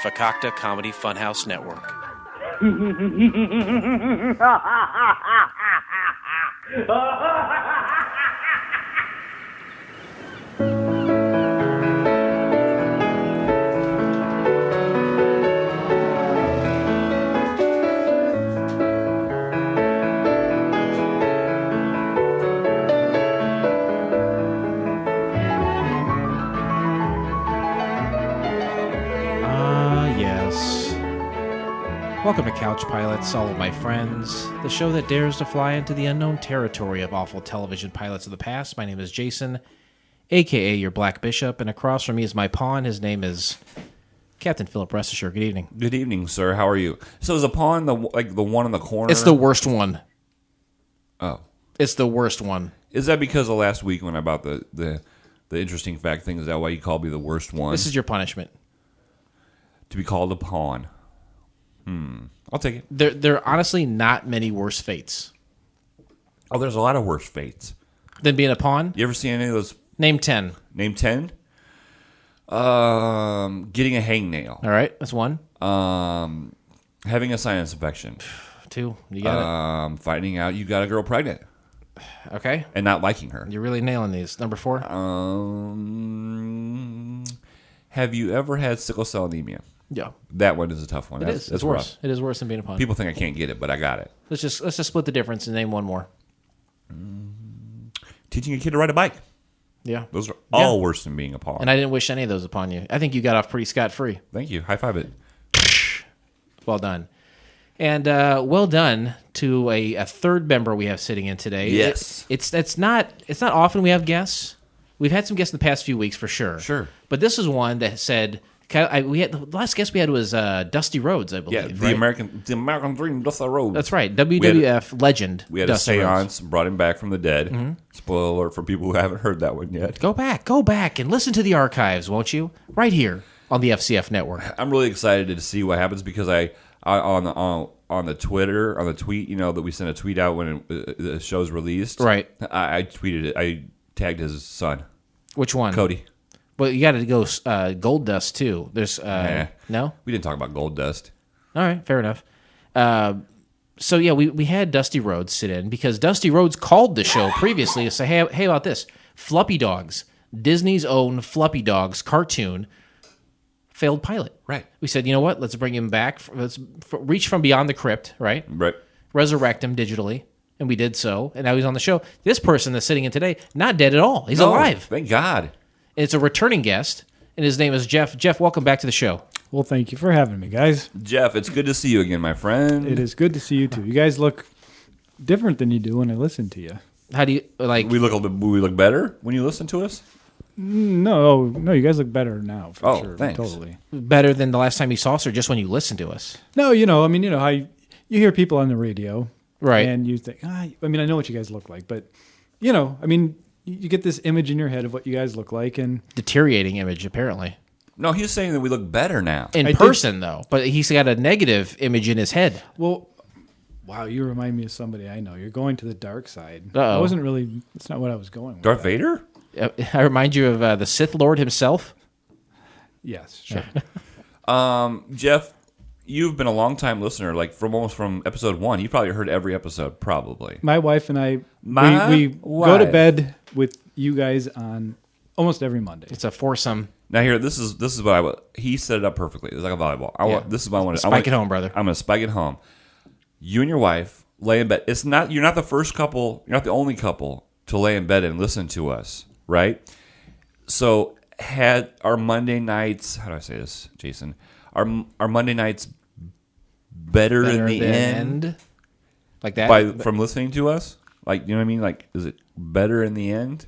Fakakta Comedy Funhouse Network. Welcome to Couch Pilots, all of my friends, the show that dares to fly into the unknown territory of awful television pilots of the past. My name is Jason, a.k.a. your Black Bishop, and across from me is my pawn. His name is Captain Philip Restisher. Good evening. Good evening, sir. How are you? So is the pawn the one in the corner? It's the worst one. Oh. It's the worst one. Is that because of last week when I bought the interesting fact thing? Is that why you called me the worst one? This is your punishment. To be called a pawn. I'll take it. There are honestly not many worse fates. Oh, there's a lot of worse fates. Than being a pawn? You ever see any of those? Name 10. Name 10? Getting a hangnail. All right, that's one. Having a sinus infection. 2. You got it. Finding out you got a girl pregnant. Okay. And not liking her. You're really nailing these. Number 4? Have you ever had sickle cell anemia? Yeah. That one is a tough one. It's worse. Rough. It is worse than being a pawn. People think I can't get it, but I got it. Let's just split the difference and name one more. Teaching a kid to ride a bike. Yeah. Those are all worse than being a pawn. And I didn't wish any of those upon you. I think you got off pretty scot-free. Thank you. High five it. Well done. And well done to a third member we have sitting in today. Yes. It's not often we have guests. We've had some guests in the past few weeks for sure. Sure. But this is one that said... the last guest we had was Dusty Rhodes, I believe. Yeah, the American Dream, Dusty Rhodes. That's right, WWF legend. We had Dusty a seance, Rhodes. brought him back from the dead. Spoiler alert for people who haven't heard that one yet. Go back and listen to the archives, won't you? Right here on the FCF network. I'm really excited to see what happens because I on the tweet, that we sent a tweet out when the show's released. Right. I tweeted it. I tagged his son. Which one? Cody. Well, you got to go Gold Dust too. There's no. We didn't talk about Gold Dust. All right, fair enough. So yeah, we had Dusty Rhodes sit in because Dusty Rhodes called the show previously to say, hey, about this Fluffy Dogs, Disney's own Fluffy Dogs cartoon, failed pilot. Right. We said, you know what? Let's bring him back. Let's reach from beyond the crypt. Right. Right. Resurrect him digitally. And we did so, and now he's on the show. This person that's sitting in today, not dead at all. He's alive. Thank God. It's a returning guest, and his name is Jeff. Jeff, welcome back to the show. Well, thank you for having me, guys. Jeff, it's good to see you again, my friend. It is good to see you, too. You guys look different than you do when I listen to you. How do you, like... We look better when you listen to us? No, you guys look better now, for sure. Thanks. Totally. Better than the last time you saw us, or just when you listened to us? No, how you hear people on the radio. Right. And you think, I know what you guys look like, but, you get this image in your head of what you guys look like, and deteriorating image, apparently. No, he's saying that we look better now. In person, though. But he's got a negative image in his head. Well, wow, you remind me of somebody I know. You're going to the dark side. Uh-oh. That's not what I was going with. Darth Vader? I remind you of the Sith Lord himself? Yes, sure. Jeff, you've been a long-time listener, from episode 1. You've probably heard every episode, probably. My wife and I, we go to bed with you guys on almost every Monday. It's a foursome. Now here, this is what he set it up perfectly. It's like a volleyball. This is what I want to spike it home, brother. I'm going to spike it home. You and your wife lay in bed. You're not the first couple. You're not the only couple to lay in bed and listen to us, right? So had our Monday nights. How do I say this, Jason? Our Monday nights better in the end, like that, from listening to us. Like, you know what I mean? Like, is it better in the end,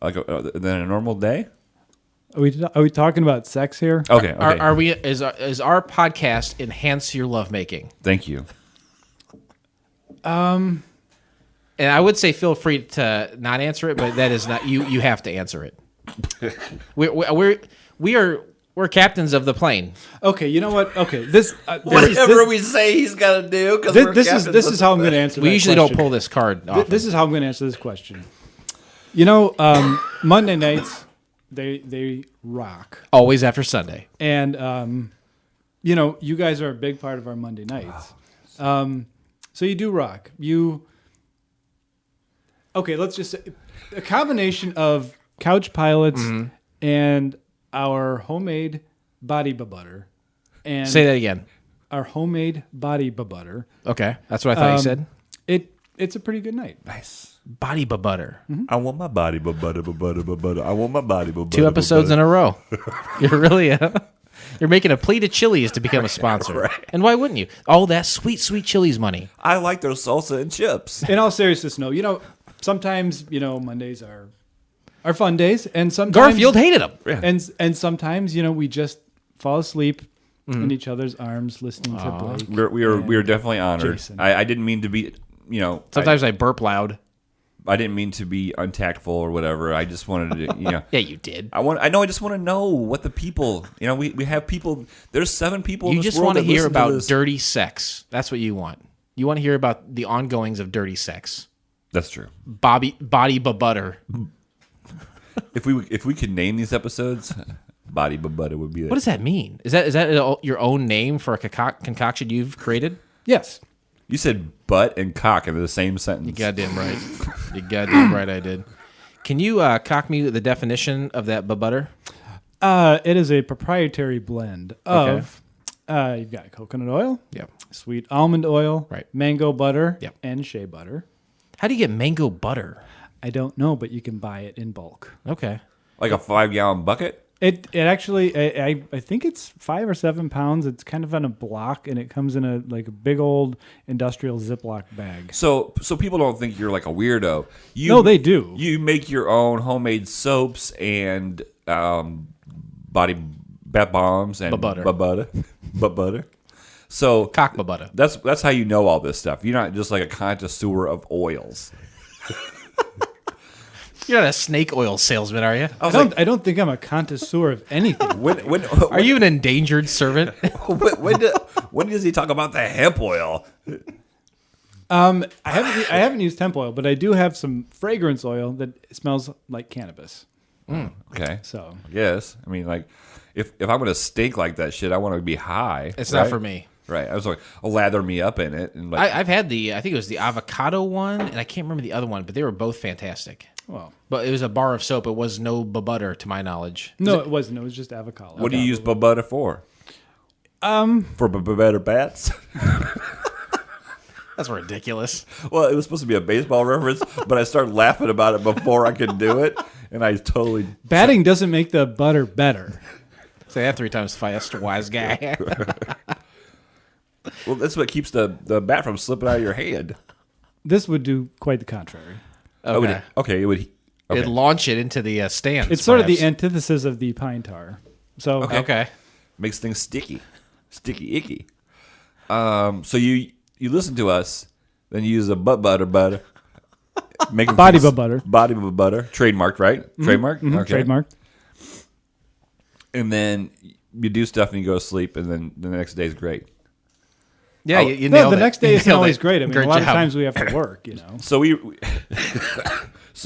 than a normal day? Are we talking about sex here? Okay. Are we? Is our podcast enhance your lovemaking? Thank you. And I would say feel free to not answer it, but that is not you. You have to answer it. We're captains of the plane. Okay, you know what? Okay, this whatever we say he's got to do. This is how I'm going to answer. We usually don't pull this card. This is how I'm going to answer this question. Monday nights they rock always after Sunday, and you guys are a big part of our Monday nights. So you do rock. Okay, let's just say a combination of Couch Pilots and our homemade body butter. And Say that again. Our homemade body butter. Okay, that's what I thought you said. It's a pretty good night. Nice. Body butter. I want my body, butter. I want my body, butter. 2 episodes in a row. You're really you're making a plea to Chili's to become a sponsor. Right. And why wouldn't you? All that sweet, sweet Chili's money. I like their salsa and chips. In all seriousness, no. Sometimes Mondays are fun days, and sometimes Garfield hated them. Yeah. and sometimes we just fall asleep in each other's arms listening to Blake. We are definitely honored. Jason. I didn't mean to be, Sometimes I burp loud. I didn't mean to be untactful or whatever. I just wanted to, Yeah, you did. I just want to know what the people, we have people. There's 7 people. You in this just world want to that hear listen about this. dirty sex. That's what you want. You want to hear about the ongoings of dirty sex. That's true. Body butter. If we could name these episodes, body butter would be it. What does that mean? Is that your own name for a concoction you've created? Yes. You said butt and cock in the same sentence. You goddamn right. You goddamn right I did. Can you cock me the definition of that butter? It is a proprietary blend of you've got coconut oil, Yep. sweet almond oil, Right. mango butter, Yep. and shea butter. How do you get mango butter? I don't know, but you can buy it in bulk. Okay. Like a 5-gallon bucket. It actually I think it's 5 or 7 pounds. It's kind of on a block, and it comes in a big old industrial Ziploc bag. So people don't think you're like a weirdo. No, they do. You make your own homemade soaps and body bath bombs and butter. So Cock butter. that's how you know all this stuff. You're not just like a connoisseur of oils. You're not a snake oil salesman, are you? I don't think I'm a connoisseur of anything. When Are you an endangered servant? when does he talk about the hemp oil? I haven't used hemp oil, but I do have some fragrance oil that smells like cannabis. Okay. So Yes. I mean, like, if I'm going to stink like that shit, I want to be high. It's right? not for me. Right. I was like, lather me up in it. And I've had I think it was the avocado one, and I can't remember the other one, but they were both fantastic. well, But it was a bar of soap. It was no butter, to my knowledge. no, it wasn't. It was just avocado. what do you use butter for? For better bats? That's ridiculous. Well, it was supposed to be a baseball reference, but I started laughing about it before I could do it, and I totally... Batting doesn't make the butter better. Say that 3 times fast, wise guy. Well, that's what keeps the bat from slipping out of your hand. This would do quite the contrary. Okay. It would... Okay. It'd launch it into the stands. It's sort of the perhaps. antithesis of the pine tar. So Okay. Makes things sticky, icky. So you listen to us, then you use a butter, making Body things- butter. body butter, trademarked, right? Trademark, okay. trademark. And then you do stuff and you go to sleep, and then the next day's great. Yeah, you No, nailed the it. next day You isn't nailed always it. great. I mean, Great a lot of job. times we have to work, So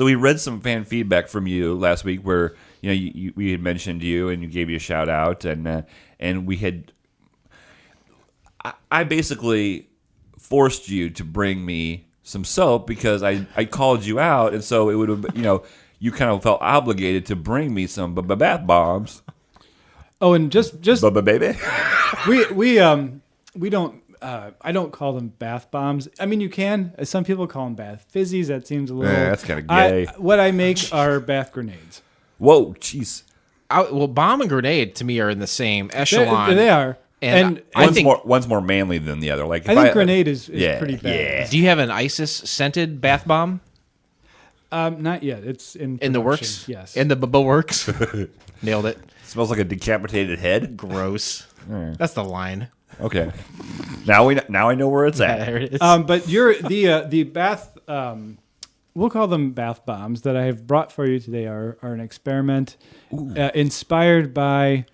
we read some fan feedback from you last week, where we had mentioned you and you gave you a shout out, and we had. I basically forced you to bring me some soap because I called you out, and so it would have you kind of felt obligated to bring me some bath bombs. Oh, and just Baby. we don't. I don't call them bath bombs. I mean, you can. Some people call them bath fizzies. That seems a little. Yeah, that's kinda gay. What I make are bath grenades. Whoa, jeez. Well, bomb and grenade to me are in the same echelon. They are. And I One's think. one's more manly than the other. Like I think grenade is yeah, pretty bad. yeah. Do you have an ISIS scented bath bomb Not yet. It's in in the production. works? Yes. In the works. Nailed it. Smells like a decapitated head. Gross. That's the line. Okay. Now I know where it's at. There it is. But you're the bath. We'll call them bath bombs that I have brought for you today are an experiment inspired by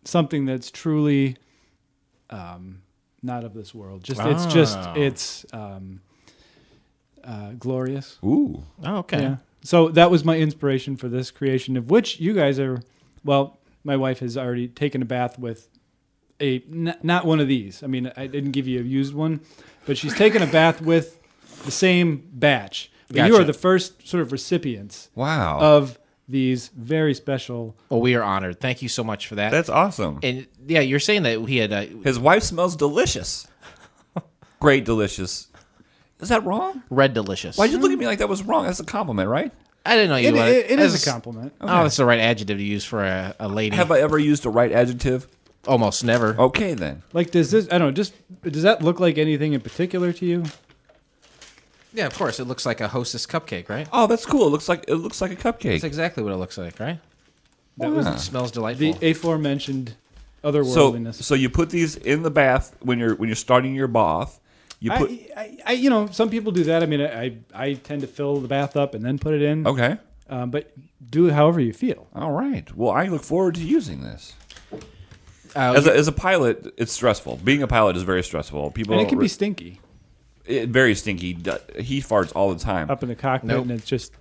something that's truly not of this world. It's glorious. Ooh. Oh, okay. Yeah. So that was my inspiration for this creation, of which you guys are. Well, my wife has already taken a bath with not one of these. I mean, I didn't give you a used one, but she's taken a bath with the same batch. Gotcha. You are the first sort of recipients Wow. of these very special. Well, we are honored. Thank you so much for that. That's awesome. And yeah, you're saying that he had. His wife smells delicious. Great, delicious. Is that wrong? Red delicious. Why'd you look at me like that was wrong? That's a compliment, right? I didn't know you. It is a compliment. Oh, that's the right adjective to use for a lady. Have I ever used a right adjective? Almost never. Okay, then. Like, does this? I don't know. Just does that look like anything in particular to you? Yeah, of course. It looks like a Hostess cupcake, right? Oh, that's cool. It looks like a cupcake. That's exactly what it looks like, right? That was It smells delightful. the aforementioned So, otherworldliness. so you put these in the bath when you're starting your bath. You put I some people do that. I mean, I tend to fill the bath up and then put it in. okay. But do it however you feel. All right. Well, I look forward to using this. Uh, As a pilot, it's stressful. Being a pilot is very stressful. People And it can be stinky very stinky. He farts all the time. up in the cockpit, Nope. and it's just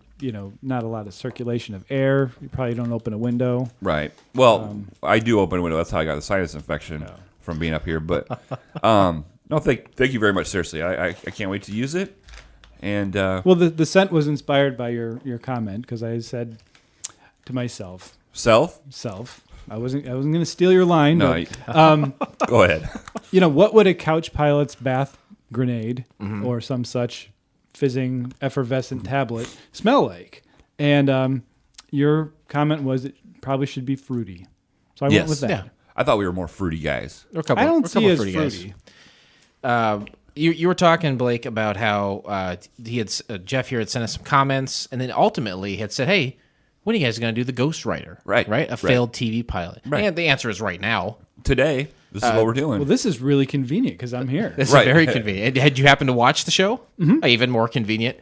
not a lot of circulation of air. You probably don't open a window. Right. Well, I do open a window. That's how I got the sinus infection from being up here. But no, thank you very much. Seriously, I can't wait to use it. And Well, the scent was inspired by your comment because I said to myself, self. I wasn't going to steal your line. No, but, go ahead. what would a couch pilot's bath grenade Mm-hmm. or some such fizzing effervescent tablet smell like? And your comment was it probably should be fruity. So I went with that. Yeah. I thought we were more fruity guys. Or a couple, I don't or a see couple it as fruity fruity. guys. You were talking, Blake, about how he had Jeff here had sent us some comments, and then ultimately had said, "Hey, when are you guys going to do the Ghost Rider?" Right. A failed TV pilot. Right. And the answer is right now. Today, this is what we're doing. Well, this is really convenient because I'm here. This Right. is very convenient. Had you happened to watch the show? Mm-hmm. Even more convenient.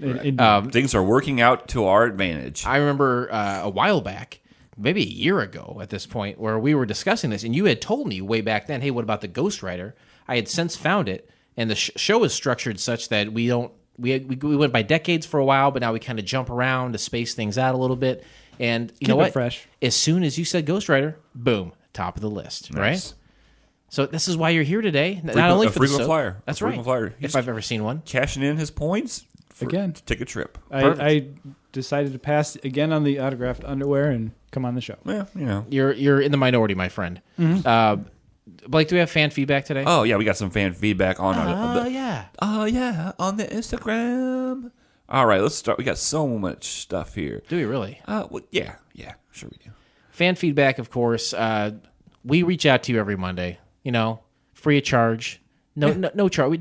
Things are working out to our advantage. I remember a while back, maybe a year ago at this point, where we were discussing this, and you had told me way back then, "Hey, what about the Ghost Rider?" I had since found it, and the show is structured such that we went by decades for a while, but now we kind of jump around to space things out a little bit. And you know Keep it what? fresh. As soon as you said Ghost Rider, boom, top of the list, Nice. right? So this is why you're here today. Not Frequent- only a for frequent the flyer. That's A right. frequent flyer. If I've ever seen one. Cashing in his points Again. to take a trip. I decided to pass again on the autographed underwear and come on the show. Yeah, You're in the minority, my friend. Mm-hmm. Blake, do we have fan feedback today? Oh yeah, we got some fan feedback on yeah. on the Instagram. All right, let's start. We got so much stuff here. Do we really? Well, yeah, sure we do. Fan feedback, of course. We reach out to you every Monday. Free of charge. No charge.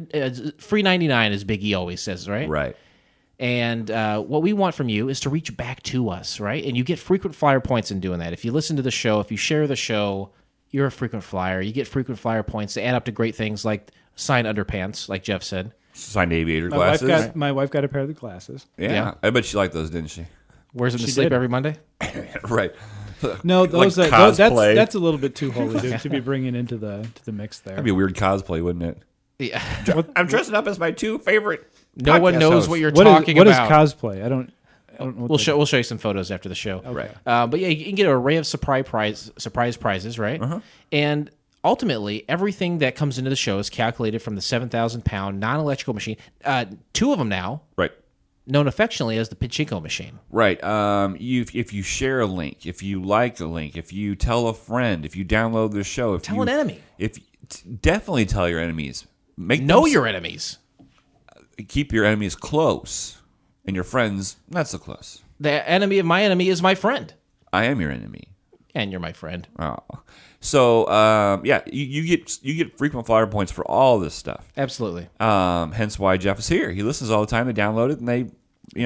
Free 99, as Big E always says, right? Right. And what we want from you is to reach back to us, right? And you get frequent flyer points in doing that. If you listen to the show, if you share the show, you're a frequent flyer. You get frequent flyer points to add up to great things like signed underpants, like Jeff said. Signed aviator My glasses. wife got a pair of the glasses. Yeah, I bet she liked those, didn't she? Wears them to She sleep did. every Monday. Right. No, those Like that's cosplay. a little bit too holy to be bringing into the mix there. That'd be a weird cosplay, wouldn't it? Yeah. I'm dressing up as my two favorite. No one podcast knows hosts. what you're What talking is about. cosplay? I don't know what We'll that show you some photos after the show. Right. But yeah, you can get an array of surprise prizes, right? And ultimately, everything that comes into the show is calculated from the 7,000-pound non-electrical machine. Two of them now, Right. known affectionately as the Pachinko machine. Right. If you share a link, if you like a link, if you tell a friend, if you download the show, if Tell you, an enemy. Definitely tell your enemies. Know your enemies. Keep your enemies close, and your friends not so close. The enemy of my enemy is my friend, I am your enemy. and you're my friend. Oh. So yeah, you get frequent flyer points for all this stuff. Absolutely. Hence why Jeff is here. He listens all the time. They download it and they,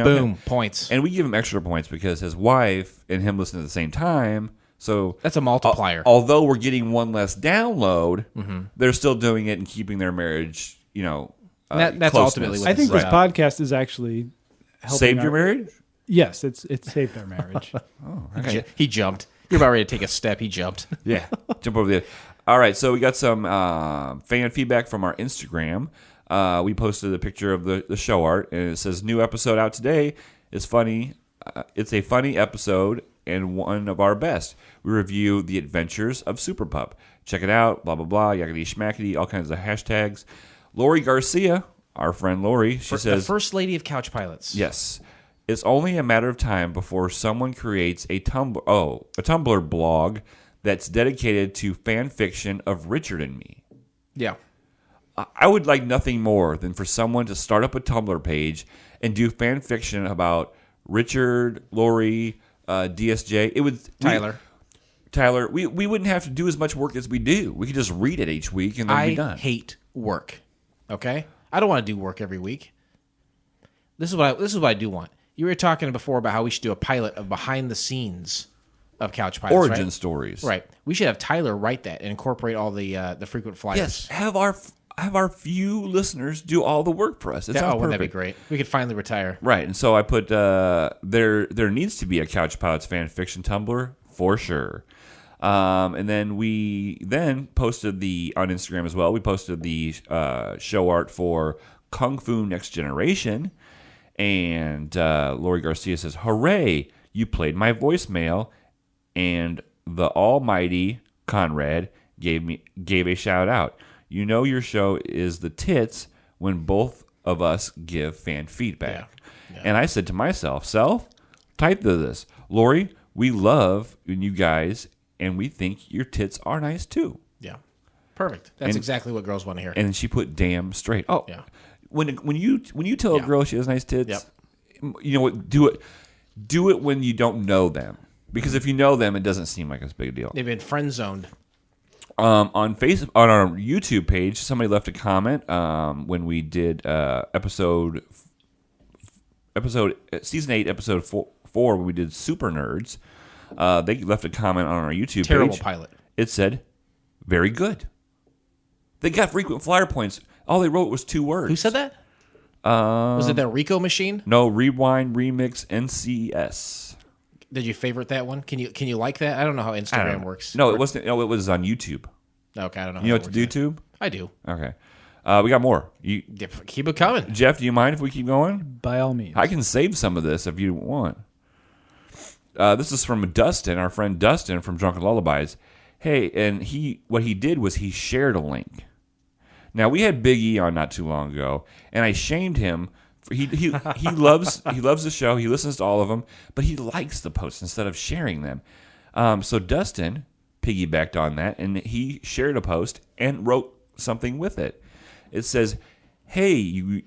Boom, points. And we give him extra points because his wife and him listen at the same time. So That's a multiplier. Although we're getting one less download, they're still doing it and keeping their marriage. That's closeness. ultimately what I think Right. this podcast is actually helping Saved your our- marriage. Yes, it's saved our marriage. He jumped. You're about ready to take a step. He jumped. Yeah, jump over there. All right, so we got some fan feedback from our Instagram. We posted a picture of the show art, and it says, "New episode out today. Is funny. It's a funny episode and one of our best. We review the adventures of Super Pup. Check it out. Blah, blah, blah. Yakety schmackety. All kinds of hashtags. Lori Garcia, our friend Lori, she says... The first lady of Couch Pilots. Yes. It's only a matter of time before someone creates a Tumblr blog that's dedicated to fan fiction of Richard and me. Yeah. I would like nothing more than for someone to start up a Tumblr page and do fan fiction about Richard, Lori, DSJ. It would Tyler. We wouldn't have to do as much work as we do. We could just read it each week and then be done. I hate work. Okay, I don't want to do work every week. This is what I do want. You were talking before about how we should do a pilot of behind the scenes of Couch Pilots, origin right? stories. Right. We should have Tyler write that and incorporate all the frequent flyers. Yes. Have our few listeners do all the work for us. Wouldn't that be great? We could finally retire. Right. And so I put there needs to be a Couch Pilots fan fiction Tumblr for sure. And then we posted on Instagram as well. We posted the show art for Kung Fu Next Generation. And Lori Garcia says, "Hooray, you played my voicemail." And the almighty Conrad gave a shout out. You know your show is the tits when both of us give fan feedback. Yeah. And I said to myself, type to this. Lori, we love you guys, and we think your tits are nice too. Yeah. Perfect. That's exactly what girls want to hear. And she put damn straight. Oh, yeah. When you tell a girl she has nice tits, you know what? Do it when you don't know them. Because if you know them, it doesn't seem like it's a big deal. They've been friend zoned. On our YouTube page, somebody left a comment when we did season 8, episode 4, when we did Super Nerds. They left a comment on our YouTube page. Terrible pilot. It said, "Very good." They got frequent flyer points. All they wrote was 2 words. Who said that? Was it that Rico machine? No, Rewind Remix NCS. Did you favorite that one? Can you like that? I don't know how Instagram works. No, it wasn't. No, it was on YouTube. Okay, I don't know. You know what to do, YouTube? I do. Okay. We got more. Keep it coming. Jeff, do you mind if we keep going? By all means. I can save some of this if you want. This is from Dustin, our friend Dustin from Drunken Lullabies. Hey, and what he did was he shared a link. Now, we had Big E on not too long ago, and I shamed him. He loves the show. He listens to all of them, but he likes the posts instead of sharing them. So Dustin piggybacked on that, and he shared a post and wrote something with it. It says, hey, you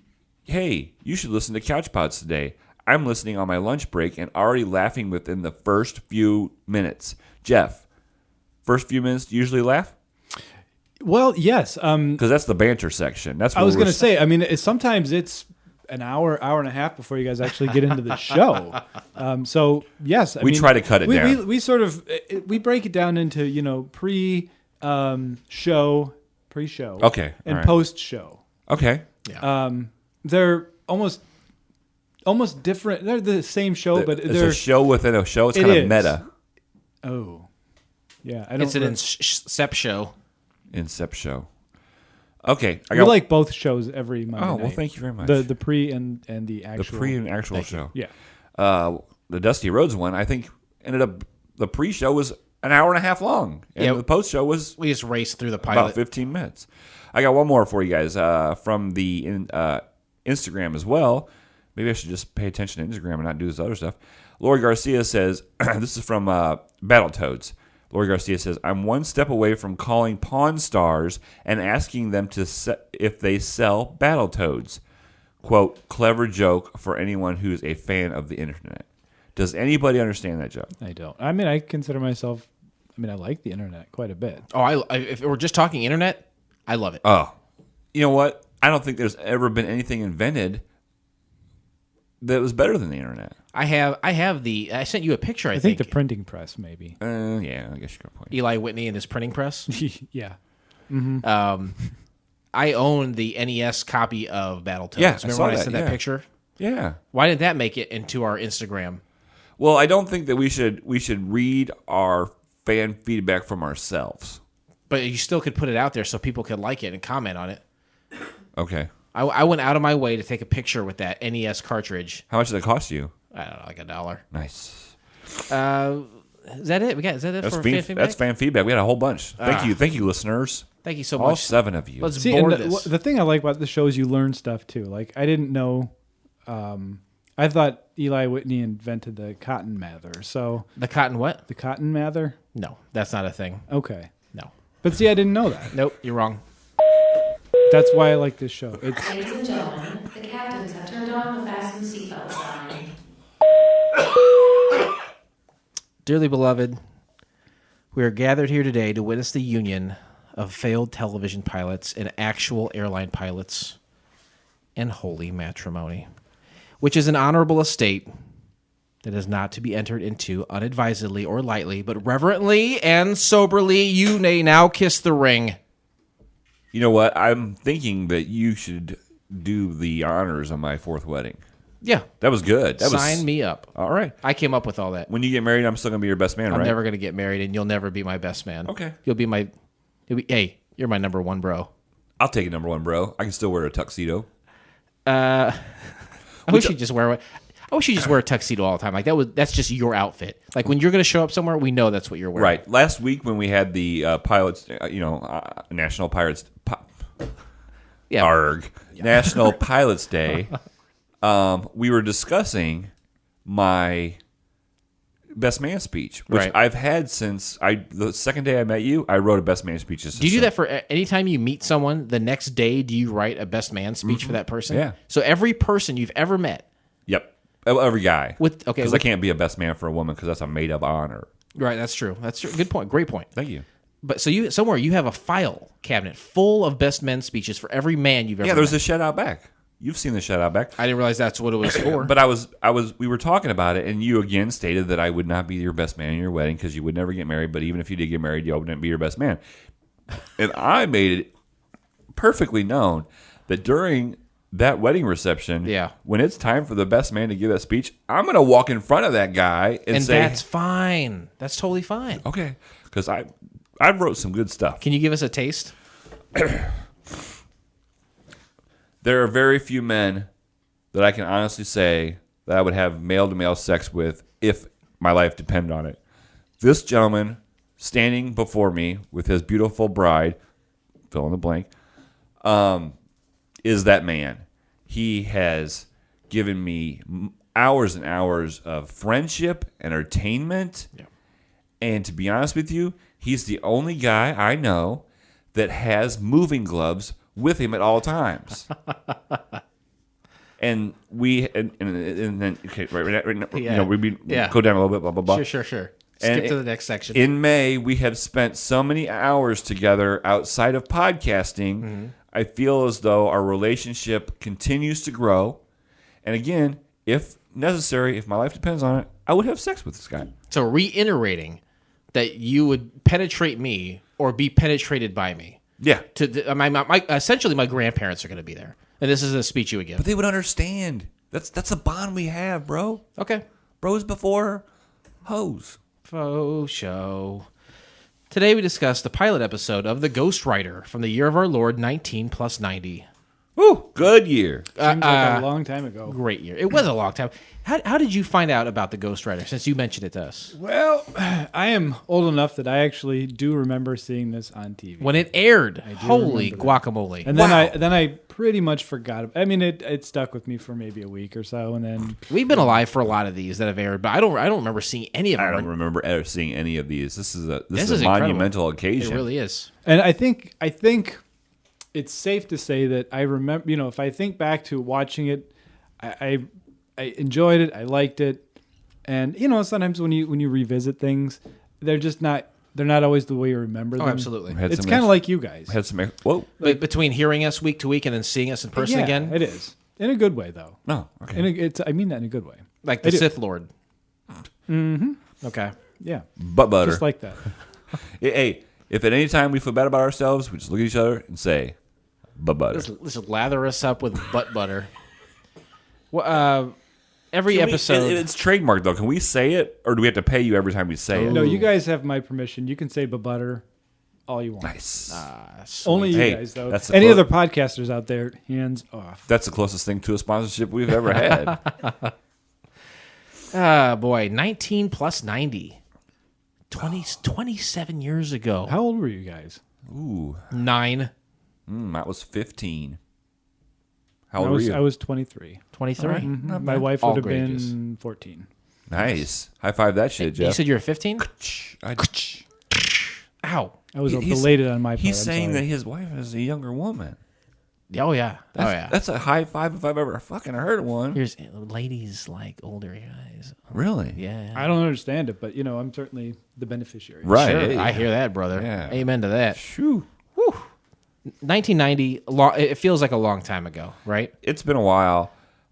should listen to Couch Pods today. I'm listening on my lunch break and already laughing within the first few minutes. Jeff, first few minutes, do you usually laugh? Well, yes. Because that's the banter section. That's what I was going to say. I mean, sometimes it's an hour and a half before you guys actually get into the show. So yes, we try to cut it down. We sort of break it down into pre-show, okay, and post-show. Okay, yeah. They're almost different. They're the same show, but they're a show within a show. It's kind of meta. Oh, yeah. It's an Incep show. Incep show. Okay, we like both shows every Monday night. Well, thank you very much. The pre and the actual. The pre and actual show. Yeah. The Dusty Rhodes one, I think, ended up the pre-show was an hour and a half long, and the post-show was we just raced through the pilot about 15 minutes. I got one more for you guys from the Instagram as well. Maybe I should just pay attention to Instagram and not do this other stuff. Lori Garcia says, this is from Battletoads. Lori Garcia says, I'm one step away from calling Pawn Stars and asking them if they sell Battletoads. Quote, clever joke for anyone who's a fan of the internet. Does anybody understand that joke? I don't. I mean, I consider myself, I like the internet quite a bit. Oh, if we're just talking internet, I love it. Oh, you know what? I don't think there's ever been anything invented that was better than the internet. I sent you a picture, I think. The printing press, maybe. Yeah, I guess you got a point. Eli Whitney and his printing press. Yeah. Mm-hmm. I own the NES copy of Battletoads. Yeah, Remember when I sent that picture? Yeah. Why did that make it into our Instagram? Well, I don't think that we should read our fan feedback from ourselves. But you still could put it out there so people could like it and comment on it. Okay. I went out of my way to take a picture with that NES cartridge. How much did it cost you? I don't know, like $1. Nice. Is that it? Is that it That's for fan, fan feedback? that's fan feedback. We had a whole bunch. Thank you, listeners. Thank you so All much. 7 of you. Let's See, board and this. the thing I like about the show is you learn stuff too. Like I didn't know. I thought Eli Whitney invented the cotton mather. So The cotton what? the cotton mather. No, that's not a thing. Okay, No. but see, I didn't know that. Nope, you're wrong. That's why I like this show. It's Ladies and gentlemen, the captains have turned on the fasten seatbelt sign. Dearly beloved, we are gathered here today to witness the union of failed television pilots and actual airline pilots in holy matrimony, which is an honorable estate that is not to be entered into unadvisedly or lightly, but reverently and soberly. You may now kiss the ring. You know what? I'm thinking that you should do the honors on my 4th wedding. Yeah, That was good. sign me up. All right. I came up with all that. When you get married, I'm still going to be your best man, I'm right? never going to get married, and you'll never be my best man. Okay. Hey, you're my number one, bro. I'll take it number 1, bro. I can still wear a tuxedo. I wish you just wear a tuxedo all the time. Like that's just your outfit. Like when you're going to show up somewhere, we know that's what you're wearing. Right. Last week when we had the pilots, National Pirates, Yeah. ARG, National Pilots Day, we were discussing my best man speech, which Right. I've had since the second day I met you. I wrote a best man speech. Do you do that for anytime you meet someone? The next day, do you write a best man speech for that person? Yeah. So every person you've ever met, Yep. Every guy. With- okay, Because I with- can't be a best man for a woman because that's a made up honor. right? That's true. That's true. Good point. Great point. Thank you. But so you somewhere you have a file cabinet full of best men speeches for every man you've ever. Yeah, there's met. a shed out back. You've seen the shed out back. I didn't realize that's what it was for. But we were talking about it, and you again stated that I would not be your best man in your wedding because you would never get married. But even if you did get married, you wouldn't be your best man. And I made it perfectly known that during that wedding reception, Yeah. when it's time for the best man to give that speech, I'm going to walk in front of that guy and say, that's fine. That's totally fine. okay, because I wrote some good stuff. Can you give us a taste? There are very few men that I can honestly say that I would have male-to-male sex with if my life depended on it. This gentleman standing before me with his beautiful bride, fill in the blank, is that man. He has given me hours and hours of friendship, entertainment, and to be honest with you, he's the only guy I know that has moving gloves with him at all times. And then okay, right, Yeah. we Yeah. go down a little bit, blah blah blah. Sure. Skip And to the next section. In May, we have spent so many hours together outside of podcasting. Mm-hmm. I feel as though our relationship continues to grow. And again, if necessary, if my life depends on it, I would have sex with this guy. So reiterating that you would penetrate me or be penetrated by me. Yeah. Essentially, my grandparents are going to be there, and this is a speech you would give. But they would understand. That's a bond we have, bro. Okay. Bros before hoes. Faux show. Today we discuss the pilot episode of The Ghost Rider from the year of our Lord 19 plus 90. Woo! Good year. seems like a long time ago. Great year. It was a long time. How did you find out about The Ghost Rider, since you mentioned it to us? Well, I am old enough that I actually do remember seeing this on TV. When it aired, do holy remember guacamole. And then I pretty much forgot. I mean, it stuck with me for maybe a week or so, and then We've been alive for a lot of these that have aired, but I don't remember seeing any of them. I don't remember ever seeing any of these. This is a is monumental incredible. occasion. It really is. And I think it's safe to say that I remember, if I think back to watching it, I enjoyed it. I liked it. And, sometimes when you revisit things, they're not always the way you remember them. Oh, absolutely. Had It's some kind of like you guys. Had some. Whoa. But between hearing us week to week and then seeing us in person Yeah, again, it is. In a good way, though. No. Okay. I mean that in a good way. like the I do. Sith Lord. Mm-hmm. Okay. Yeah. Butt butter. Just like that. Hey, if at any time we feel bad about ourselves, we just look at each other and say, butt butter. Let's lather us up with butt butter. Well, every episode. It's trademarked, though. Can we say it, or do we have to pay you every time we say it? No, you guys have my permission. You can say butter all you want. Nice. Only you Hey, guys, though. that's the Any clo- other podcasters out there, hands off. That's the closest thing to a sponsorship we've ever had. Boy, 19 plus 90. 27 years ago. How old were you guys? Ooh. 9. I was 15. How old were you? I was 23. 23. All right. Mhm. My wife All would have great been ages. 14. Nice. High five that shit, You Jeff. said you were 15? Ow. I was He's- belated on my part. He's I'm saying that sorry. his wife is a younger woman. Oh, yeah. That's a high five if I've ever fucking heard one. Here's ladies like older guys. Really? Yeah. I don't understand it, but I'm certainly the beneficiary. Right. Sure, yeah. I hear that, brother. Yeah. Amen to that. Shoo. 1990, it feels like a long time ago, right? It's been a while.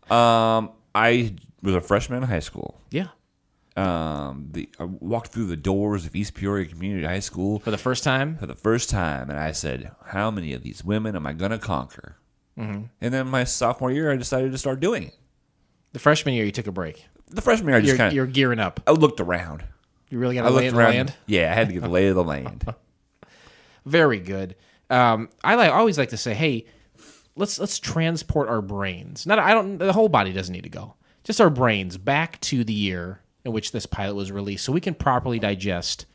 I was a freshman in high school. Yeah. I walked through the doors of East Peoria Community High School For the first time? for the first time, and I said, how many of these women am I going to conquer? Mm-hmm. And then my sophomore year, I decided to start doing it. The freshman year, you took a break. The freshman year, I just kind You're of gearing up. I looked around. You really got I to lay looked in the around. land? Yeah, I had to get the lay of the land. Very good. Always like to say, hey, let's transport our brains. The whole body doesn't need to go. Just our brains back to the year in which this pilot was released, so we can properly digest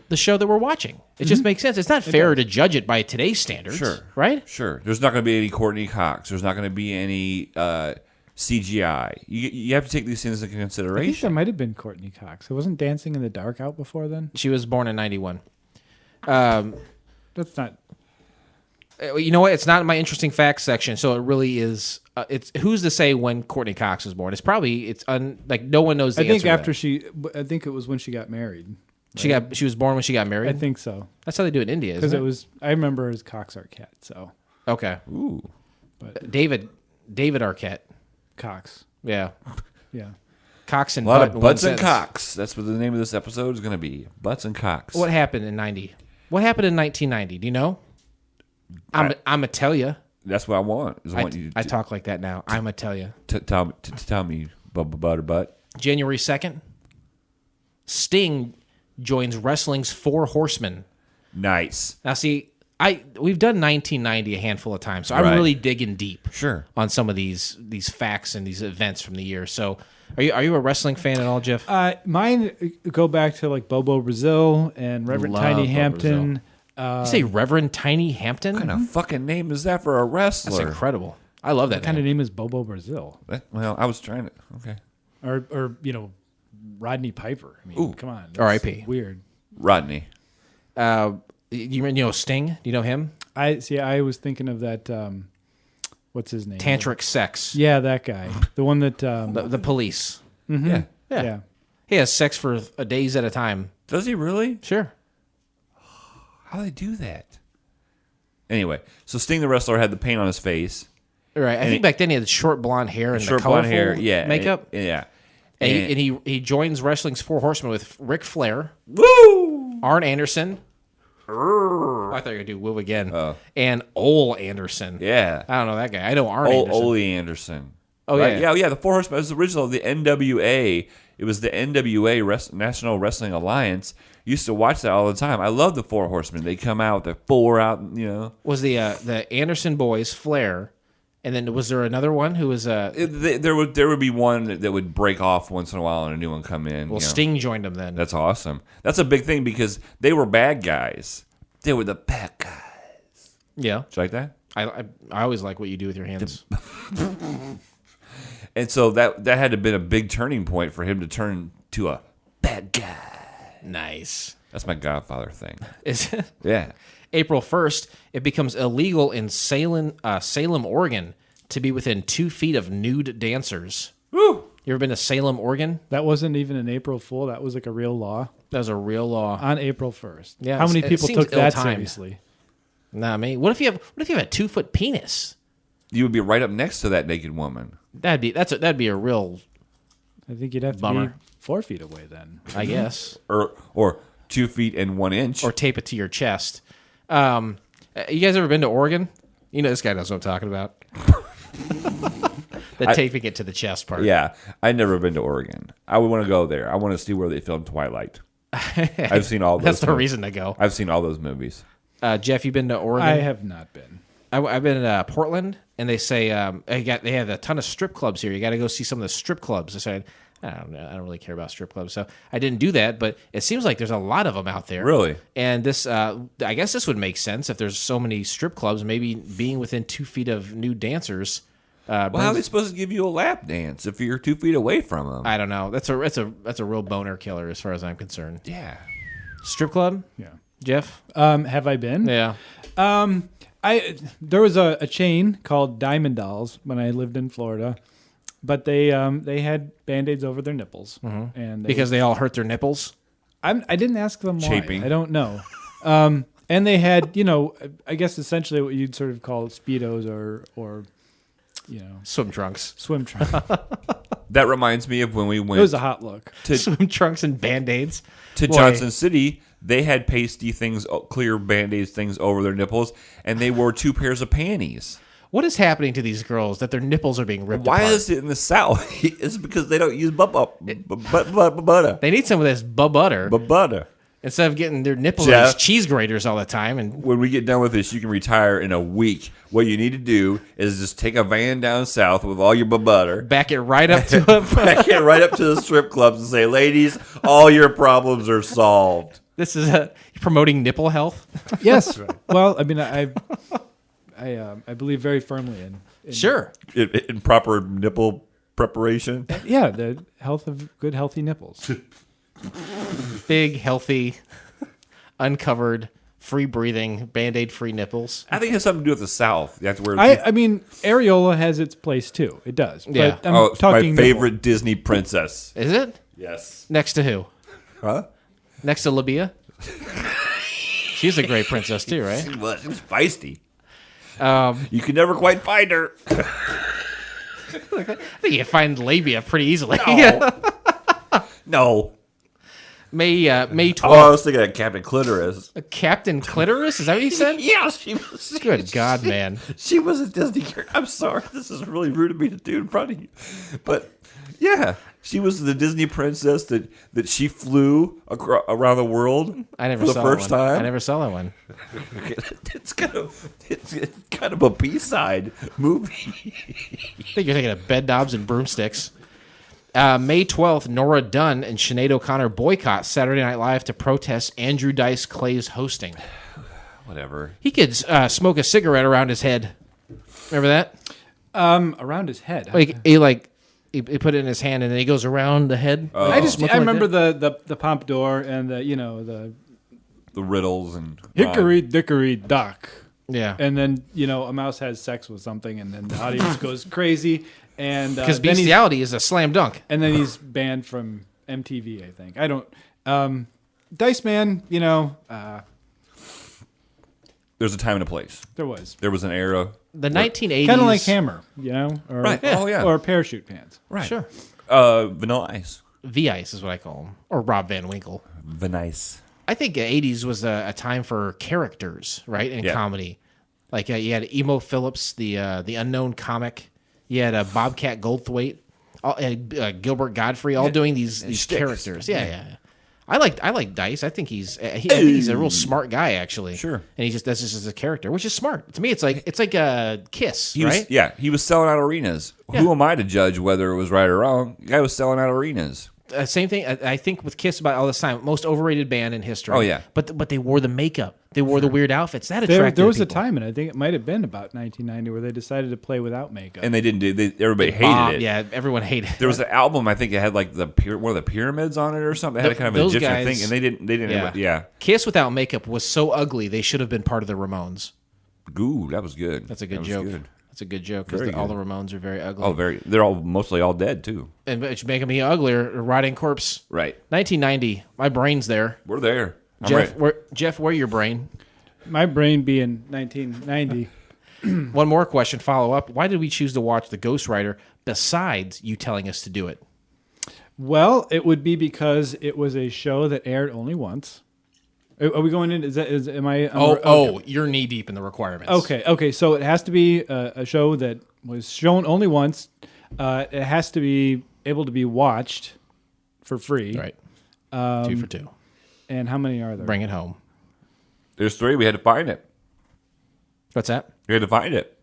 the show that we're watching. It just makes sense. It's not fair to judge it by today's standards, Sure. right? Sure. There's not going to be any Courtney Cox. There's not going to be any CGI. You have to take these things into I think there consideration. might have been Courtney Cox. It wasn't Dancing in the Dark out before then? She was born in 91. That's not... You know what? It's not in my interesting facts section, so it really is. It's who's to say when Courtney Cox was born? Like no one knows the I think answer to after I think it was when she got married. that. She was born when she got married. I think so. That's how they do it in India, Because isn't it it? was... I remember as Cox Arquette, so... Okay. Ooh. David Arquette. Cox. Yeah. Yeah. Cox and A lot butt of in one butts and sentence. cocks. That's what the name of this episode is going to be. Butts and cocks. What happened in 90? What happened in 1990? Do you know? I'm going to tell you. That's what I want. Is I want you I to talk like that now. I'm going to tell you. tell me, Butterbutt. January 2nd, Sting joins wrestling's Four Horsemen. Nice. Now, see, we've done 1990 a handful of times, so I'm Right. really digging deep Sure. on some of these facts and these events from the year. So, are you a wrestling fan at all, Jeff? Mine go back to like Bobo Brazil and Reverend Love Tiny Bobo Hampton. you say Reverend Tiny Hampton? What kind of fucking name is that for a wrestler? That's incredible. I love that What kind of name. name is Bobo Brazil? Well, I was trying to. Okay. Or Rodney Piper. I mean, Ooh. come on. That's R.I.P.. Weird. Rodney. You know Sting? Do you know him? I was thinking of that. What's his name? Tantric Sex. Yeah, that guy. The one that. The Police. Yeah. yeah. He has sex for days at a time. Does he really? Sure. How do they do that? Anyway, so Sting the wrestler had the paint on his face, Right. I think back then he had short blonde hair and short the colorful blonde hair, yeah, makeup. yeah. And he joins wrestling's Four Horsemen with Ric Flair, Woo! Arn Anderson. Oh, I thought you were going to do Woo again. And Ole Anderson. Yeah. I don't know that guy. I know Arn Anderson. Ole Anderson. Oh, Right? yeah. Yeah. The Four Horsemen was original. The NWA. It was the NWA National Wrestling Alliance. Used to watch that all the time. I love the Four Horsemen. They come out, the four out, Was the Anderson boys, Flair, and then was there another one who was There would be one that would break off once in a while and a new one come in. Sting joined them then. That's awesome. That's a big thing because they were bad guys. They were the bad guys. Yeah. Did you like that? I always like what you do with your hands. And so that had to have been a big turning point for him to turn to a bad guy. Nice. That's my Godfather thing. Is it? Yeah. April 1st, it becomes illegal in Salem, Oregon, to be within 2 feet of nude dancers. Woo! You ever been to Salem, Oregon? That wasn't even an April Fool. That was like a real law That was a real law. on April 1st. Yeah, How many it people seems took that ill-timed. seriously? Nah, me. What if you have a 2-foot penis? You would be right up next to that naked woman. That'd be a real, I think you'd have to Bummer. be 4 feet away then. I guess, Or 2 feet and 1 inch. or tape it to your chest. You guys ever been to Oregon? You know this guy knows what I'm talking about. The taping it to the chest part. Yeah. I've never been to Oregon. I would want to go there. I want to see where they filmed Twilight. I've seen all those. That's the movies. reason to go. I've seen all those movies. Jeff, you been to Oregon? I have not been. I've been in Portland, and they say they have a ton of strip clubs here. You got to go see some of the strip clubs. I said, I don't know. I don't really care about strip clubs, so I didn't do that. But it seems like there's a lot of them out there. Really? And this, I guess this would make sense if there's so many strip clubs. Maybe being within 2 feet of nude dancers. Well, how are they supposed to give you a lap dance if you're 2 feet away from them? I don't know. That's a real boner killer as far as I'm concerned. Yeah. Strip club? Yeah. Jeff? Have I been? Yeah. There was a chain called Diamond Dolls when I lived in Florida, but they had Band-Aids over their nipples, and Because they all hurt their nipples? I didn't ask them why. Chafing. I don't know. And they had, I guess essentially what you'd sort of call Speedos or Swim trunks. swim trunks. That reminds me of when we It went was a hot look. Swim trunks and Band-Aids. to Boy. Johnson City. They had pasty things, clear Band-Aids things over their nipples, and they wore 2 pairs of panties. What is happening to these girls that their nipples are being ripped Why apart? is it in the South? It's because they don't use butter. They need some of this butter Butter. instead of getting their nipples Jeff. on these cheese graters all the time. And When we get done with this, you can retire in a week. What you need to do is just take a van down south with all your butter, back it right up to a... back it right up to the strip clubs and say, ladies, all your problems are solved. This is promoting nipple health. Yes. Well, I mean, I believe very firmly in Sure. In proper nipple preparation. the health of good, healthy nipples. Big, healthy, uncovered, free-breathing, Band-Aid-free nipples. I think it has something to do with the South. You have to wear I mean, areola has its place too. It does. Yeah. But I'm it's my talking favorite Disney princess. Is it? Yes. Next to who? Huh? Next to Libya? She's a great princess too, right? She was. She was feisty. You could never quite find her. I think you can find labia pretty easily. No. May 12th. Oh, I was thinking of Captain Clitoris. Captain Clitoris? Is that what you said? Yeah, she was. Good God, man. She was a Disney character. I'm sorry. This is really rude of me to do in front of you. But, yeah. She was the Disney princess that she flew around the world I never for the saw first that one. time. I never saw that one. It's kind of a B-side movie. I think you're thinking of bed knobs and broomsticks. May 12th, Nora Dunn and Sinead O'Connor boycott Saturday Night Live to protest Andrew Dice Clay's hosting. Whatever. He could smoke a cigarette around his head. Remember that? around his head. He put it in his hand and then he goes around the head. I Smoking remember like that. the pompadour and the The riddles and hickory dickory dock. Yeah. And then, a mouse has sex with something and then the audience goes crazy. And Because then bestiality is a slam dunk. and then he's banned from MTV, I think. I don't... Dice Man, there's a time and a place. there was. There was an era. The 1980s. Kind of like Hammer, or, Right. Oh, yeah. Or Parachute Pants. Right. Sure. Vanilla Ice. V-Ice is what I call him. Or Rob Van Winkle. Vanice. I think the 80s was a time for characters, right, in Yeah. comedy. Like you had Emo Phillips, the unknown comic. You had Bobcat Goldthwait, Gilbert Godfrey, all doing these Sticks. characters. Yeah. I like Dice. I think he's a real smart guy, actually. Sure. And he that's just as a character, which is smart. To me, it's like Kiss, He right? was, he was selling out arenas. Yeah. Who am I to judge whether it was right or wrong? The guy was selling out arenas. Same thing. I think with Kiss about all this time, most overrated band in history. Oh, yeah. But they wore the makeup. They wore the weird outfits. That attracted There was a people. time, and I think it might have been about 1990, where they decided to play without makeup. And they didn't do. Everybody hated it. Yeah, everyone hated it. There was an album. I think it had like one of the pyramids on it or something. It had a kind of Those Egyptian guys- thing, and they didn't. Yeah. Kiss without makeup was so ugly they should have been part of the Ramones. Ooh, that was good. That's a good That was joke. good. That's a good joke because Very all the good. Ramones are very ugly. Oh, they're mostly all dead too. And which making me uglier, rotting corpse. Right. 1990. My brain's there. We're there. I'm Jeff, ready. Jeff, where your brain? My brain being 1990. One more question, follow up. Why did we choose to watch The Ghost Rider besides you telling us to do it? Well, it would be because it was a show that aired only once. Are we going in? Am I? You're knee deep in the requirements. Okay. So it has to be a show that was shown only once. It has to be able to be watched for free. Right. 2 for 2. And how many are there? Bring it home. There's 3. We had to find it. What's that? We had to find it.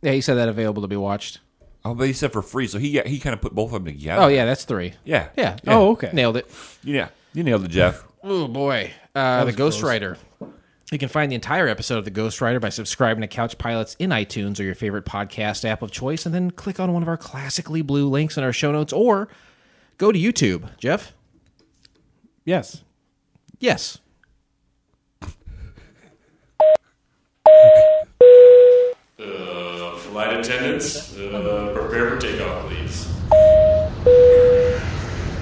Yeah, he said that available to be watched. Oh, but he said for free, so he kind of put both of them together. Oh, yeah, that's 3. Yeah. Yeah. Oh, okay. Nailed it. Yeah. You nailed it, Jeff. Oh, boy. The Ghost Rider. You can find the entire episode of The Ghost Rider by subscribing to Couch Pilots in iTunes or your favorite podcast app of choice, and then click on one of our classically blue links in our show notes, or go to YouTube. Jeff? Yes. Yes. Flight attendants, prepare for takeoff, please.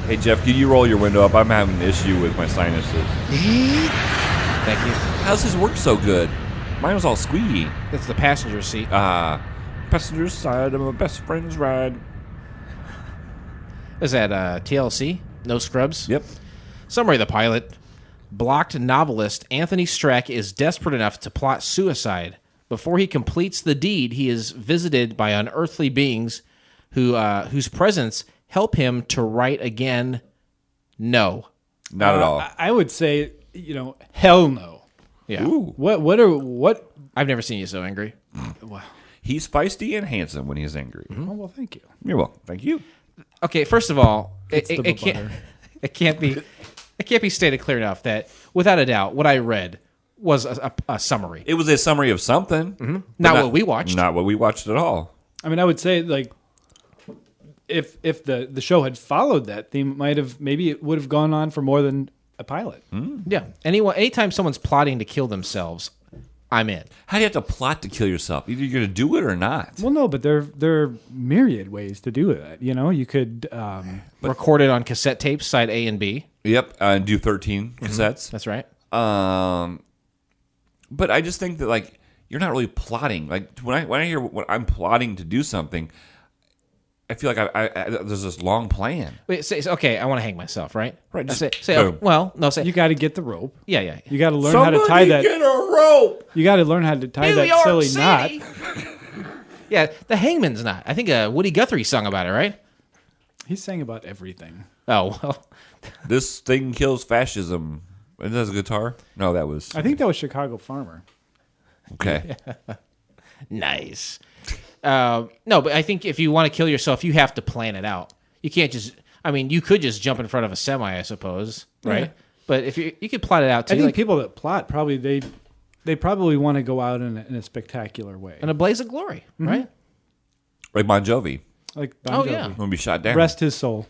Hey, Jeff, can you roll your window up? I'm having an issue with my sinuses. Thank you. How's his work so good? Mine was all squeaky. That's the passenger seat. Passenger's side of my best friend's ride. Is that TLC? No Scrubs? Yep. Summary of the pilot. Blocked novelist Anthony Streck is desperate enough to plot suicide. Before he completes the deed, he is visited by unearthly beings whose presence help him to write again. No. Not at all. I would say, hell no. Yeah. Ooh. What? I've never seen you so angry. Wow. He's feisty and handsome when he's angry. Oh, well, thank you. You're welcome. Thank you. Okay, first of all, It's the it butter. can't be stated clear enough that, without a doubt, what I read was a summary. It was a summary of something. Mm-hmm. Not what we watched. Not what we watched at all. I mean, I would say, like, if the show had followed that theme, maybe it would have gone on for more than a pilot. Yeah. Anytime someone's plotting to kill themselves, I'm in. How do you have to plot to kill yourself? Either you're going to do it or not. Well, no, but there are myriad ways to do that. You could Record it on cassette tapes, side A and B. Yep, and do 13 cassettes. That's right. But I just think that, like, you're not really plotting. Like, when I hear when I'm plotting to do something, I feel like there's this long plan. Wait, say, okay, I want to hang myself, right? Right, just Say, boom. say, you got to get the rope. yeah. You got to learn how to tie that. Get a rope. You got to learn how to tie New that York silly City. knot. Yeah, the hangman's knot. I think Woody Guthrie sung about it, right? He sang about everything. Oh, well. This thing kills fascism. Is that a guitar? No, that was I think that was Chicago Farmer. okay. Nice. No, but I think if you want to kill yourself, you have to plan it out. You can't just. I mean, you could just jump in front of a semi, I suppose, right? Yeah. But if you could plot it out too, I think like people that plot probably they probably want to go out in a spectacular way, in a blaze of glory, right? Like Bon Jovi. like Bon Oh, Jovi. yeah. When we shot down. Rest his soul.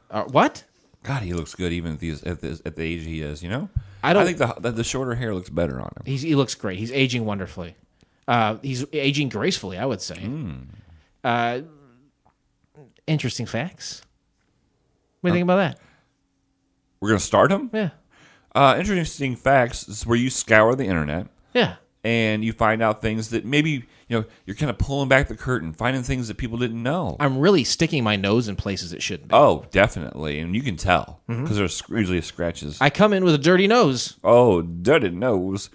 What? God, he looks good even at the age he is. I don't- I think the shorter hair looks better on him. He looks great. He's aging wonderfully. He's aging gracefully, I would say. Interesting facts. What do you think about that? We're gonna start him. Yeah. Interesting facts is where you scour the internet Yeah. and you find out things that maybe you're kind of pulling back the curtain, finding things that people didn't know. I'm really sticking my nose in places it shouldn't be. Oh, definitely, and you can tell because there's usually scratches. I come in with a dirty nose. Oh, dirty nose.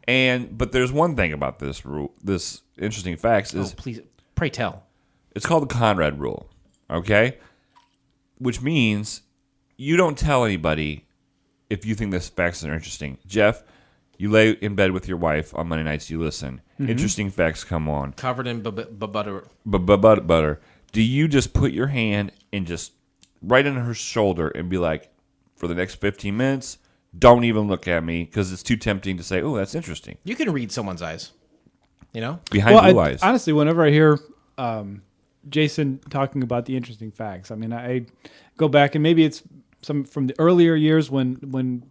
But there's one thing about this rule. This interesting facts is Please, pray tell. it's called the Conrad rule. Okay, which means you don't tell anybody if you think this facts are interesting. Jeff, you lay in bed with your wife on Monday nights. You listen. Interesting facts come on. Covered in butter. Butter. Do you just put your hand and just right on her shoulder and be like, for the next 15 minutes, don't even look at me because it's too tempting to say, oh, that's interesting. You can read someone's eyes. Behind blue eyes. Honestly, whenever I hear Jason talking about the interesting facts, I mean, I go back and maybe it's some from the earlier years when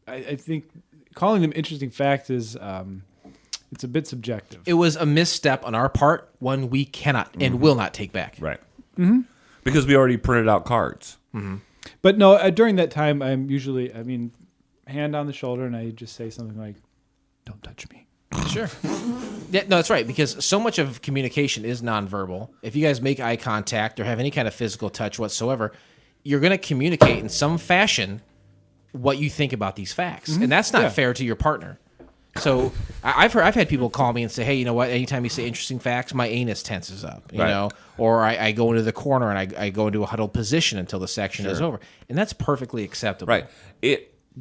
I think calling them interesting facts is it's a bit subjective. It was a misstep on our part, one we cannot and will not take back. Right. Mm-hmm. Because we already printed out cards. But no, during that time, I'm usually, hand on the shoulder, and I just say something like, "Don't touch me." Sure. Yeah, no, that's right, because so much of communication is nonverbal. If you guys make eye contact or have any kind of physical touch whatsoever, you're going to communicate in some fashion what you think about these facts. And that's not fair to your partner. So I've had people call me and say, hey, you know what? Anytime you say interesting facts, my anus tenses up, you know, or I go into the corner and I go into a huddled position until the section is over. And that's perfectly acceptable. Right.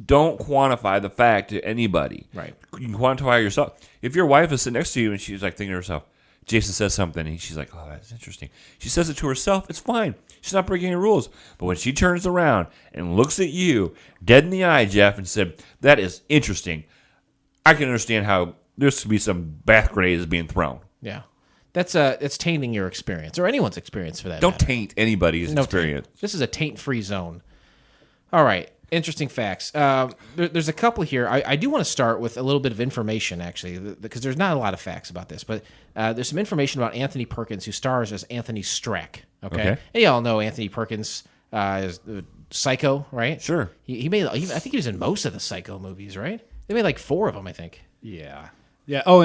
Don't quantify the fact to anybody. Right. You can quantify yourself. If your wife is sitting next to you and she's like thinking to herself, Jason says something, and she's like, oh, that's interesting. She says it to herself. It's fine. She's not breaking any rules. But when she turns around and looks at you dead in the eye, Jeff, and said, that is interesting, I can understand how there's to be some bath grenades being thrown. Yeah. It's tainting your experience, or anyone's experience for that Don't matter. taint anybody's experience. Taint. This is a taint-free zone. All right. Interesting facts. There's a couple here. I do want to start with a little bit of information, actually, because there's not a lot of facts about this. But there's some information about Anthony Perkins, who stars as Anthony Strack. Okay. And y'all know Anthony Perkins is Psycho, right? Sure. He made. I think he was in most of the Psycho movies, right? They made like 4 of them, I think. Yeah. Yeah. Oh,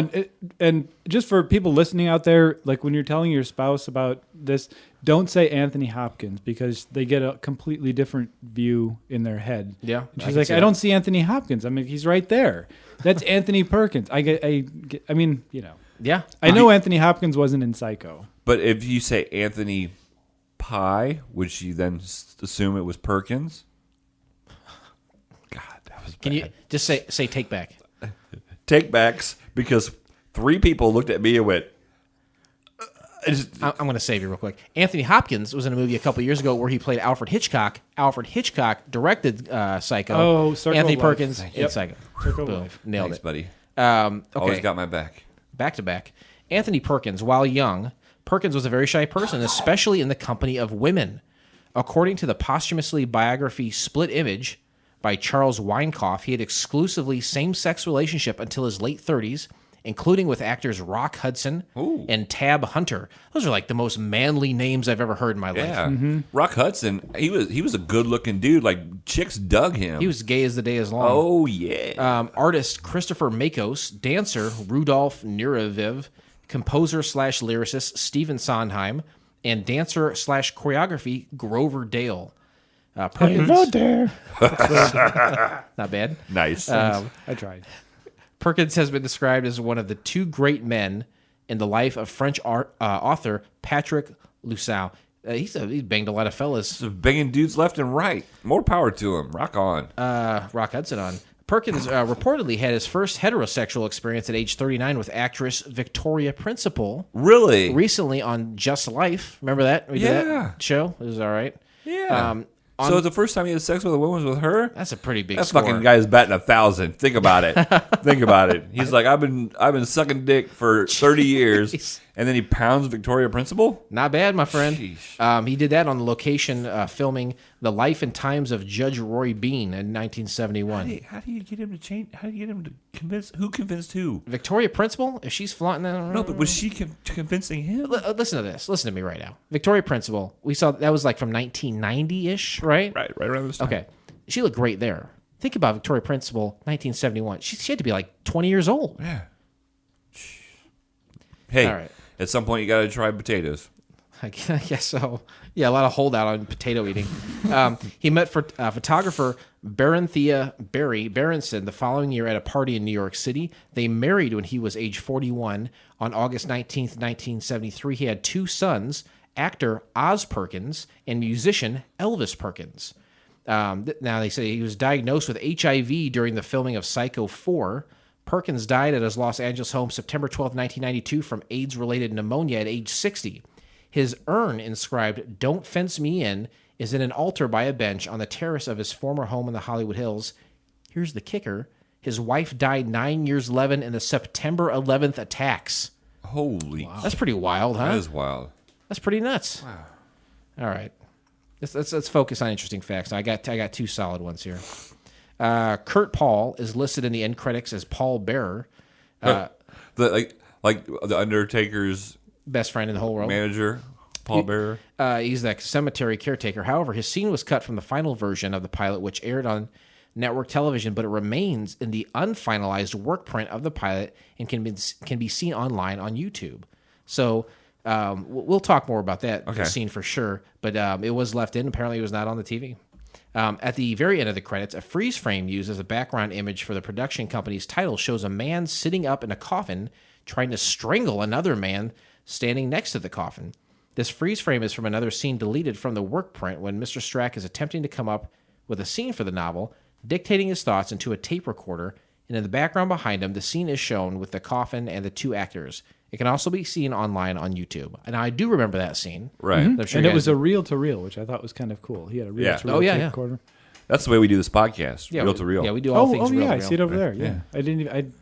and just for people listening out there, like when you're telling your spouse about this, don't say Anthony Hopkins, because they get a completely different view in their head. Yeah. And she's like, I don't see Anthony Hopkins. I mean, he's right there. That's Anthony Perkins. I mean, you know. Yeah. I know Anthony Hopkins wasn't in Psycho. But if you say Anthony Pie, would she then assume it was Perkins? God, that was bad. Can you just say take back? Take backs, because 3 people looked at me and went, I'm going to save you real quick. Anthony Hopkins was in a movie a couple years ago where he played Alfred Hitchcock. Alfred Hitchcock directed Psycho. Oh, Circle Anthony of Life. Perkins in Psycho. Circle of Boom. Life. Nailed thanks, it. buddy. Okay. Always got my back. Back to back. Anthony Perkins, while young, Perkins was a very shy person, especially in the company of women. According to the posthumously biography Split Image by Charles Weinkauf, he had exclusively same-sex relationship until his late 30s, including with actors Rock Hudson and Tab Hunter. Those are like the most manly names I've ever heard in my life. Yeah. Rock Hudson, he was a good-looking dude. Like, chicks dug him. He was gay as the day is long. Oh, yeah. Artist Christopher Makos, dancer Rudolph Nureyev, composer/lyricist Stephen Sondheim, and dancer/choreography Grover Dale. Perkins, Hello there. not bad. Nice. I tried. Perkins has been described as one of the 2 great men in the life of French author Patrick Lusau. He's banged a lot of fellas. Just banging dudes left and right. More power to him. Rock on. Rock Hudson on. Perkins reportedly had his first heterosexual experience at age 39 with actress Victoria Principal. Really? Recently on Just Life. Remember that? We did Yeah. that show? It was all right. Yeah. So the first time he had sex with a woman was with her? That's a pretty big That score. fucking guy is batting 1,000. Think about it. Think about it. He's like, I've been sucking dick for 30 years, and then he pounds Victoria Principal? Not bad, my friend. Sheesh. He did that on the location filming The Life and Times of Judge Roy Bean in 1971. How do you get him to change? How do you get him to convince? Who convinced who? Victoria Principal, if she's flaunting that around. No, but was she convincing him? Listen to this. Listen to me right now. Victoria Principal, we saw that was like from 1990-ish, right? Right around this time. Okay. She looked great there. Think about Victoria Principal, 1971. She had to be like 20 years old. Yeah. Hey, All right. at some point you got to try potatoes. I guess so. Yeah, a lot of holdout on potato eating. He met photographer Baranthea Barry Berenson the following year at a party in New York City. They married when he was age 41. On August 19th, 1973, he had 2 sons, actor Oz Perkins and musician Elvis Perkins. Now, they say he was diagnosed with HIV during the filming of Psycho 4. Perkins died at his Los Angeles home September 12, 1992 from AIDS-related pneumonia at age 60. His urn inscribed, "Don't Fence Me In," is in an altar by a bench on the terrace of his former home in the Hollywood Hills. Here's the kicker. His wife died 9 years later in the September 11th attacks. Holy. Wow. That's pretty wild, huh? That is wild. That's pretty nuts. Wow. All right. Let's focus on interesting facts. I got 2 solid ones here. Kurt Paul is listed in the end credits as Paul Bearer. The Undertaker's Best friend in the whole world. manager, Paul Bearer. He's the cemetery caretaker. However, his scene was cut from the final version of the pilot, which aired on network television, but it remains in the unfinalized work print of the pilot and can be seen online on YouTube. So we'll talk more about that scene for sure, but it was left in. Apparently, it was not on the TV. At the very end of the credits, a freeze frame used as a background image for the production company's title shows a man sitting up in a coffin trying to strangle another man standing next to the coffin. This freeze frame is from another scene deleted from the work print when Mr. Strack is attempting to come up with a scene for the novel, dictating his thoughts into a tape recorder, and in the background behind him, the scene is shown with the coffin and the 2 actors. It can also be seen online on YouTube. And I do remember that scene. Right. I'm sure And you it was guys- a reel-to-reel, which I thought was kind of cool. He had a reel-to-reel Oh, yeah, tape yeah. recorder. That's the way we do this podcast, yeah, reel to reel. Yeah, we do all things reel to I reel. see it over there. Yeah. Yeah. I didn't even...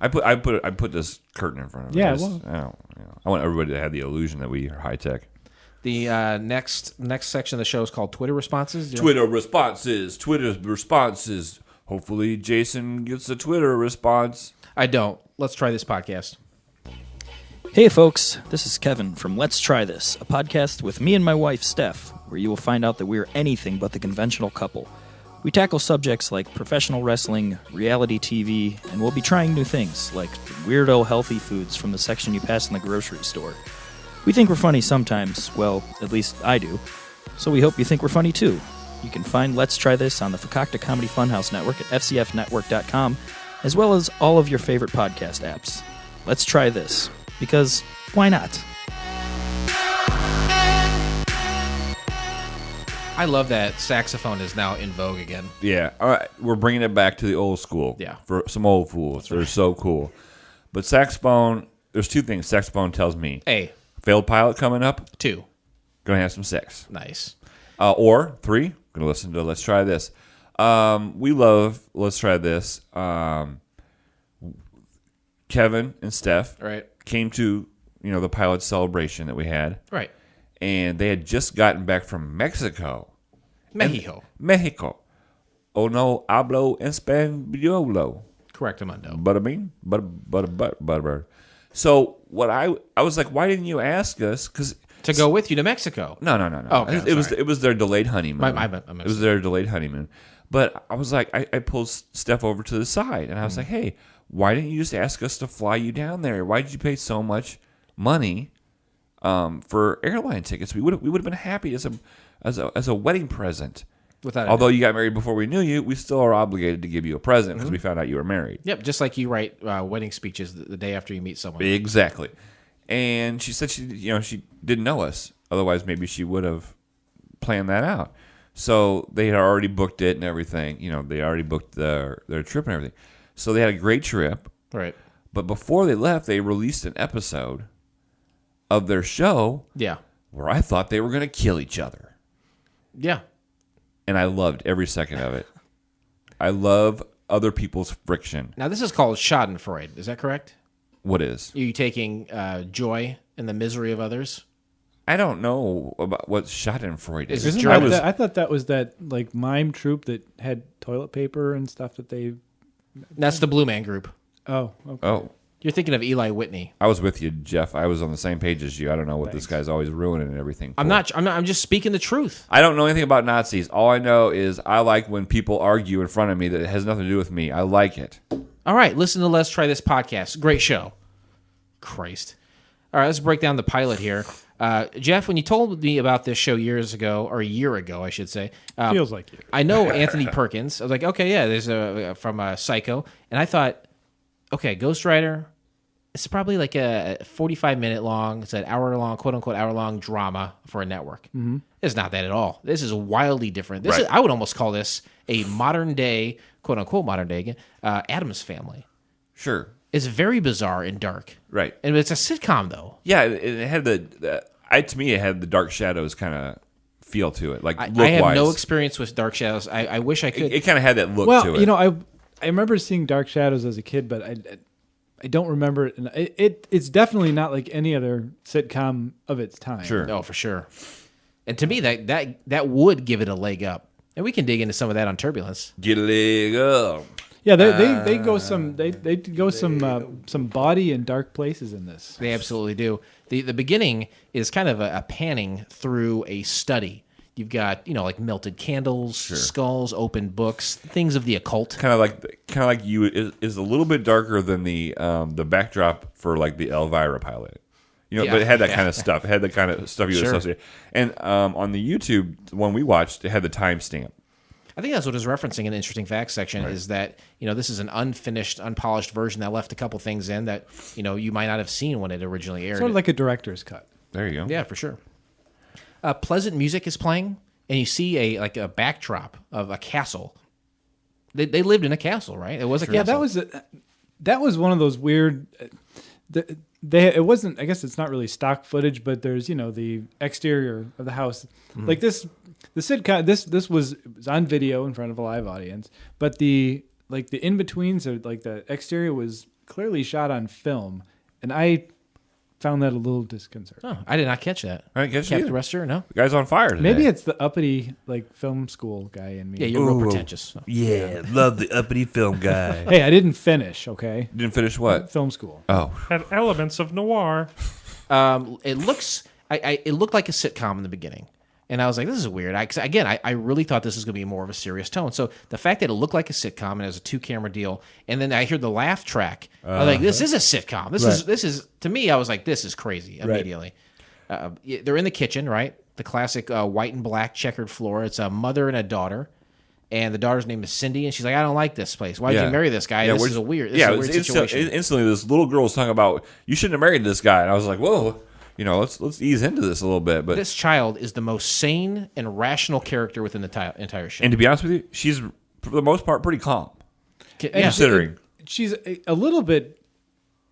I put this curtain in front of it. Yeah, I want everybody to have the illusion that we are high tech. The next section of the show is called Twitter Responses. Twitter responses. Hopefully, Jason gets a Twitter response. I don't. Let's try this podcast. Hey folks, this is Kevin from Let's Try This, a podcast with me and my wife Steph, where you will find out that we are anything but the conventional couple. We tackle subjects like professional wrestling, reality TV, and we'll be trying new things like weirdo healthy foods from the section you pass in the grocery store. We think we're funny sometimes, well, at least I do, so we hope you think we're funny too. You can find Let's Try This on the Fakakta Comedy Funhouse Network at fcfnetwork.com, as well as all of your favorite podcast apps. Let's try this, because why not? I love that saxophone is now in vogue again. Yeah, all right. We're bringing it back to the old school. Yeah. For some old fools. They're so cool. But saxophone, there's two things saxophone tells me. A, Failed pilot coming up, 2. gonna have some sex. Nice. Or 3, gonna listen to Let's Try This. We love Let's Try This. Kevin and Steph Right. came to the pilot celebration that we had, Right. and they had just gotten back from Mexico. Mexico. Oh no, hablo español. Correct, Amundo. Butter. So what I was like, why didn't you ask us? Because To go with you to Mexico. no. Oh, okay, it was their delayed honeymoon. I missed it was their delayed honeymoon. But I was like, I pulled Steph over to the side, and I was like, hey, why didn't you just ask us to fly you down there? Why did you pay so much money for airline tickets? We would have been happy as a wedding present. Without Although you got married before we knew you, we still are obligated to give you a present because we found out you were married. Yep, just like you write wedding speeches the day after you meet someone. Exactly. And she said she didn't know us. Otherwise, maybe she would have planned that out. So they had already booked it and everything. They already booked their trip and everything. So they had a great trip. Right. But before they left, they released an episode of their show Yeah. where I thought they were going to kill each other. Yeah. And I loved every second of it. I love other people's friction. Now, this is called Schadenfreude. Is that correct? What is? Are you taking joy in the misery of others? I don't know about what Schadenfreude is. Is it Isn't I that was, I thought that was that like mime troupe that had toilet paper and stuff that they... That's the Blue Man Group. Oh, okay. oh, You're thinking of Eli Whitney. I was with you, Jeff. I was on the same page as you. I don't know what this guy's always ruining and everything. I'm not. I'm just speaking the truth. I don't know anything about Nazis. All I know is I like when people argue in front of me that it has nothing to do with me. I like it. All right, listen to Let's Try This podcast. Great show. Christ. All right, let's break down the pilot here. Jeff, when you told me about this show years ago, or a year ago, I should say. Feels like you. I know Anthony Perkins. I was like, okay, yeah, there's from Psycho. And I thought, okay, Ghost Rider, it's probably like a 45-minute long, it's an hour-long, quote-unquote hour-long drama for a network. Mm-hmm. It's not that at all. This is wildly different. This is, I would almost call this a modern-day, quote-unquote modern-day again, Addams Family. Sure. It's very bizarre and dark. Right. And it's a sitcom, though. Yeah, it had to me, it had the Dark Shadows kind of feel to it. Like, I look-wise. have no experience with Dark Shadows. I wish I could. It kind of had that look Well, to it. I remember seeing Dark Shadows as a kid, but I don't remember it. And it's definitely not like any other sitcom of its time. Sure. No, for sure. And to me, that would give it a leg up. And we can dig into some of that on Turbulence. Get a leg up. Yeah, they go some body and dark places in this. They absolutely do. The beginning is kind of a panning through a study. You've got like melted candles, skulls, open books, things of the occult. Kind of like you is a little bit darker than the backdrop for like the Elvira pilot. But it had that kind of stuff. It had the kind of stuff you would associate. And on the YouTube, the one we watched, it had the timestamp. I think that's what it's referencing in the interesting facts section is that, this is an unfinished, unpolished version that left a couple things in that, you might not have seen when it originally aired. Sort of like a director's cut. There you go. Yeah, for sure. Pleasant music is playing, and you see a backdrop of a castle. They lived in a castle, right? It was a castle. Yeah, that was one of those weird. it wasn't, I guess it's not really stock footage, but there's, the exterior of the house. Like the sitcom, this was on video in front of a live audience, but the in-betweens, or like the exterior, was clearly shot on film. And I found that a little disconcerting. Oh, I did not catch that. I didn't catch Kept it the either. rest of no. The guy's on fire today. Maybe it's the uppity film school guy in me. Yeah, you're real pretentious. Yeah, love the uppity film guy. Hey, I didn't finish, okay? Didn't finish what? Film school. Oh. Had elements of noir. It looks. It looked like a sitcom in the beginning, and I was like, "This is weird." I really thought this was going to be more of a serious tone. So the fact that it looked like a sitcom and it was a 2-camera deal, and then I hear the laugh track, I was like, "This is a sitcom." This is to me. I was like, "This is crazy." Immediately, they're in the kitchen, right? The classic white and black checkered floor. It's a mother and a daughter. And the daughter's name is Cindy, and she's like, "I don't like this place. Why did you marry this guy? This is a weird situation." Instantly, this little girl was talking about, you shouldn't have married this guy. And I was like, whoa, let's ease into this a little bit. But this child is the most sane and rational character within the entire show. And to be honest with you, she's, for the most part, pretty calm. Considering. She's a little bit,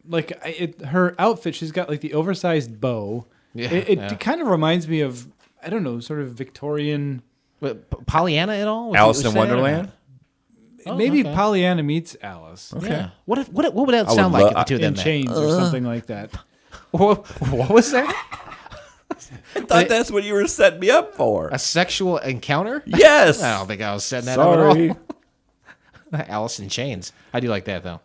like, her outfit, she's got, like, the oversized bow. Yeah, It kind of reminds me of, I don't know, sort of Victorian... But Pollyanna at all? Alice in Wonderland? Maybe okay. Pollyanna meets Alice. Okay. Yeah. What would that sound like if the two of them In met? chains or something like that. What was that? I thought that's what you were setting me up for. A sexual encounter? Yes. I don't think I was setting that up Sorry. at all. Alice in Chains. I do like that though.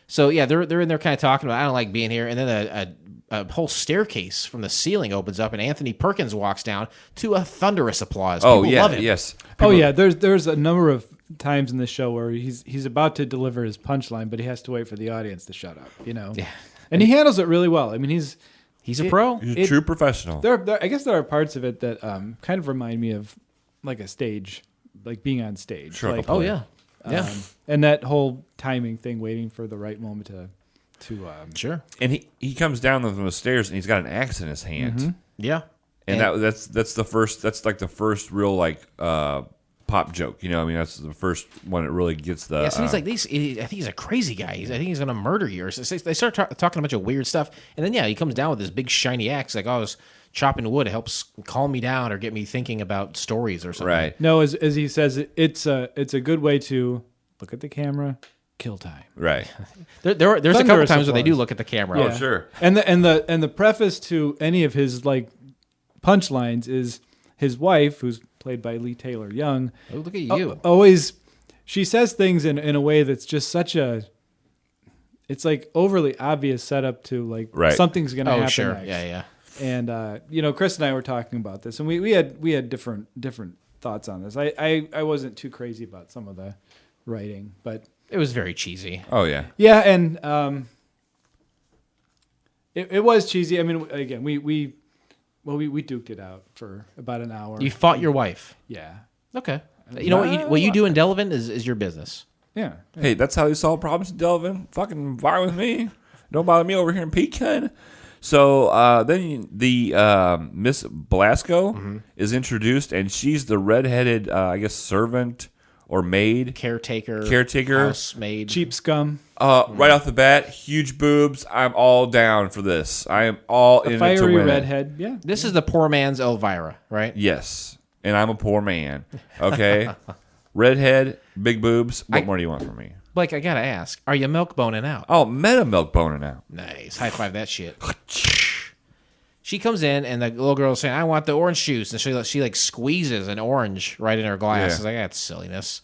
So yeah, they're in there kind of talking about, I don't like being here, and then a whole staircase from the ceiling opens up, and Anthony Perkins walks down to a thunderous applause. People love him. Yes. There's a number of times in the show where he's about to deliver his punchline, but he has to wait for the audience to shut up. Yeah. And he handles it really well. I mean, he's a pro. He's a true professional. I guess there are parts of it that kind of remind me of like a stage, like being on stage. Sure. Like, Oh yeah. Yeah. And that whole timing thing, waiting for the right moment to Sure. And he comes down the stairs and he's got an axe in his hand. Yeah. And that's the first real pop joke. I mean, that's the first one that really gets the. Yeah, so he's like, I think he's a crazy guy. I think he's going to murder you. Or they start talking a bunch of weird stuff. And then, he comes down with this big shiny axe. Like, I was chopping wood. It helps calm me down or get me thinking about stories or something. Right. No, as he says, it's a good way to look at the camera, kill time. Right. There's a couple Thunderous times where they do applause. look at the camera. Oh, sure. And the preface to any of his like punchlines is his wife, who's played by Leigh Taylor Young. Oh, look at you. Always, she says things in a way that's just such a. It's like overly obvious setup to like something's going to happen. Sure. Next. Yeah. And Chris and I were talking about this, and we had different thoughts on this. I wasn't too crazy about some of the writing, but It was very cheesy. Oh yeah. yeah, and it was cheesy. I mean, again, we duked it out for about an hour. You fought your wife. Yeah. Okay. You know what you do in Delavan is your business. Yeah. Hey, that's how you solve problems in Delvin. Fucking fire with me. Don't bother me over here in Pecan. So then the Miss Blasco is introduced, and she's the redheaded, I guess, servant or maid. Caretaker. Housemaid. Cheap scum. Right off the bat, huge boobs. I'm all down for this. I am all in it to Fiery win it. redhead. Yeah. This is the poor man's Elvira, right? Yes, and I'm a poor man. Okay, redhead, big boobs. What more do you want from me? Blake, I gotta ask, are you milk boning out? Oh, meta milk boner now. Nice. High five that shit. She comes in, and the little girl's saying, I want the orange juice. And she like squeezes an orange right in her glass. Yeah. It's like, that's silliness.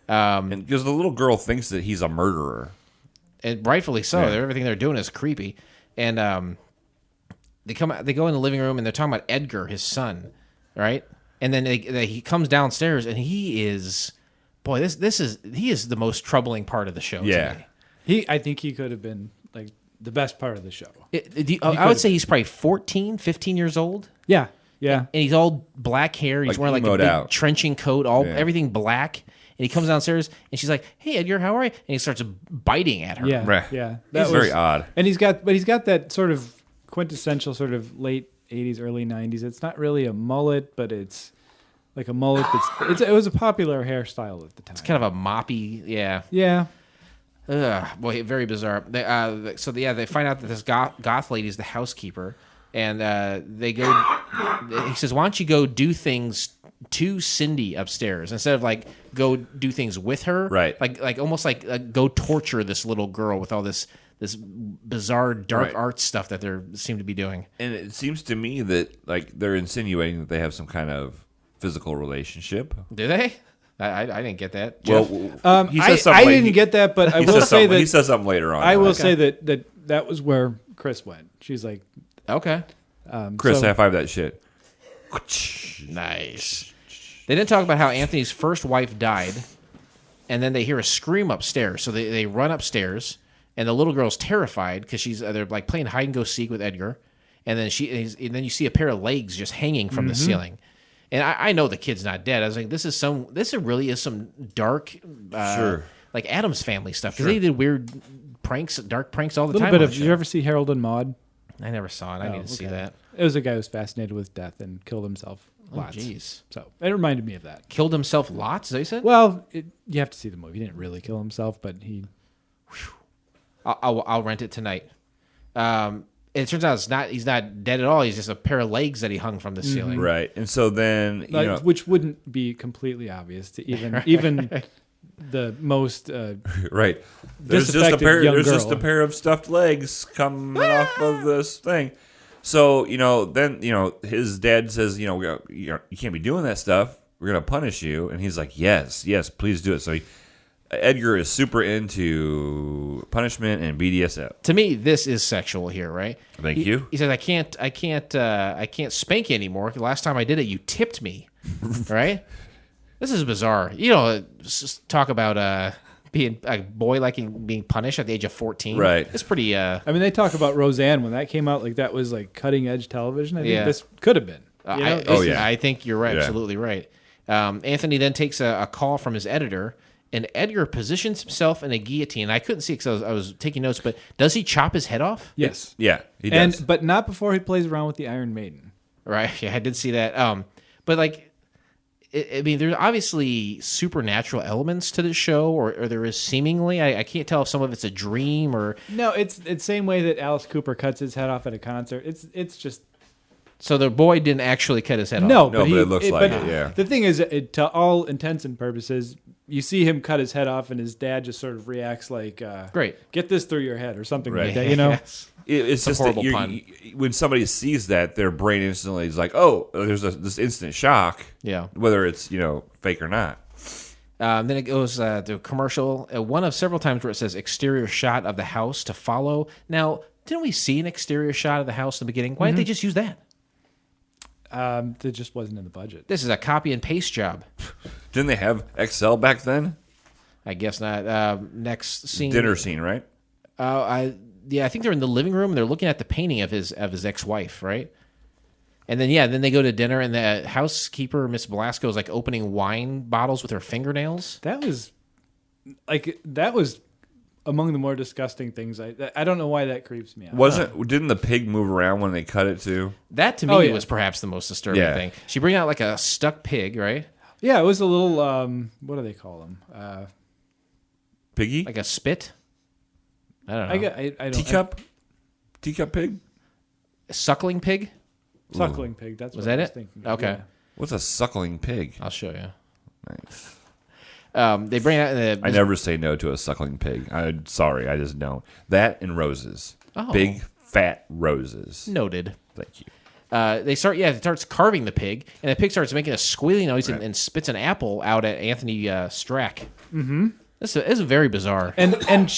And because the little girl thinks that he's a murderer. And rightfully so. Yeah. Everything they're doing is creepy. And they go in the living room, and they're talking about Edgar, his son, right? And then he comes downstairs, and he is... Boy, he is the most troubling part of the show. Yeah. To me. I think he could have been like the best part of the show. I would say he's probably 14, 15 years old. Yeah. Yeah. And he's all black hair. He's Like wearing like a emoed big out. trenching coat, everything black. And he comes downstairs, and she's like, "Hey, Edgar, how are you?" And he starts biting at her. Yeah. Right. Yeah. It's very odd. And he's got that sort of quintessential sort of late 80s, early 90s. It's not really a mullet, but it's like a mullet it was a popular hairstyle at the time. It's kind of a moppy, yeah. Yeah. Boy, very bizarre. They find out that this goth lady is the housekeeper, and they go. He says, "Why don't you go do things to Cindy upstairs instead of like go do things with her? Right. Like almost like go torture this little girl with all this bizarre dark art stuff that they seem to be doing." And it seems to me that like they're insinuating that they have some kind of physical relationship. Do they? I didn't get that. Well, Jeff? he says I something didn't get that, but I will say that he says something later on. I will say that was where Chris went. She's like, Okay. Chris, high five that shit. Nice. They didn't talk about how Anthony's first wife died, and then they hear a scream upstairs. So they run upstairs, and the little girl's terrified because they're like playing hide and go seek with Edgar, and then then you see a pair of legs just hanging from the ceiling. And I know the kid's not dead. I was like, this really is some dark, like Addams Family stuff because they did weird pranks, dark pranks all the time. did you ever see Harold and Maude? I never saw it. I need to see that. It was a guy who was fascinated with death and killed himself lots. Jeez. So it reminded me of that. Killed himself lots, is that what you said? Well, you have to see the movie. He didn't really kill himself, but he... I'll rent it tonight. It turns out he's not dead at all. He's just a pair of legs that he hung from the ceiling. Right. And so then which wouldn't be completely obvious to even the most right. There's just a pair of stuffed legs coming off of this thing. So, then his dad says, you can't be doing that stuff. We're going to punish you. And he's like, yes, please do it. So Edgar is super into punishment and BDSM. To me, this is sexual here, right? Thank you. He says, I can't spank you anymore. The last time I did it, you tipped me, right? This is bizarre. Just talk about being a boy being punished at the age of 14. Right. It's pretty. I mean, they talk about Roseanne when that came out. Like that was like cutting edge television. I think this could have been. I think you're right. Yeah. Absolutely right. Anthony then takes a call from his editor. And Edgar positions himself in a guillotine. I couldn't see because I was taking notes, but does he chop his head off? Yes. Yeah, he does. But not before he plays around with the Iron Maiden. Right. Yeah, I did see that. But there's obviously supernatural elements to this show, or there is seemingly. I can't tell if some of it's a dream or. No, it's the same way that Alice Cooper cuts his head off at a concert. It's just. So the boy didn't actually cut his head off. No, but it looks like it. Yeah. The thing is, to all intents and purposes, you see him cut his head off, and his dad just sort of reacts like, "Great, get this through your head" or something like that. Yes. It's just horrible pun. When somebody sees that, their brain instantly is like, "Oh, there's this instant shock." Yeah, whether it's fake or not. Then it goes to commercial. One of several times where it says exterior shot of the house to follow. Now, didn't we see an exterior shot of the house in the beginning? Why didn't they just use that? That just wasn't in the budget. This is a copy and paste job. Didn't they have Excel back then? I guess not. Next scene. Dinner scene, right? I think they're in the living room and they're looking at the painting of his ex-wife, right? And then they go to dinner and the housekeeper, Miss Blasco, is like opening wine bottles with her fingernails. That was among the more disgusting things. I don't know why that creeps me out. Didn't the pig move around when they cut it too? That to me was perhaps the most disturbing thing. She bring out like a stuck pig, right? Yeah, it was a little what do they call them? Piggy? Like a spit? I don't know. I don't. Teacup pig? A suckling pig? Suckling pig. That's was what that I was it? thinking. Okay. Yeah. What's a suckling pig? I'll show you. Nice. They bring out. I never say no to a suckling pig. I'm sorry, I just don't. That and roses. Oh. Big fat roses. Noted. Thank you. It starts carving the pig, and the pig starts making a squealing noise and spits an apple out at Anthony Strack. Mm-hmm. This is very bizarre. And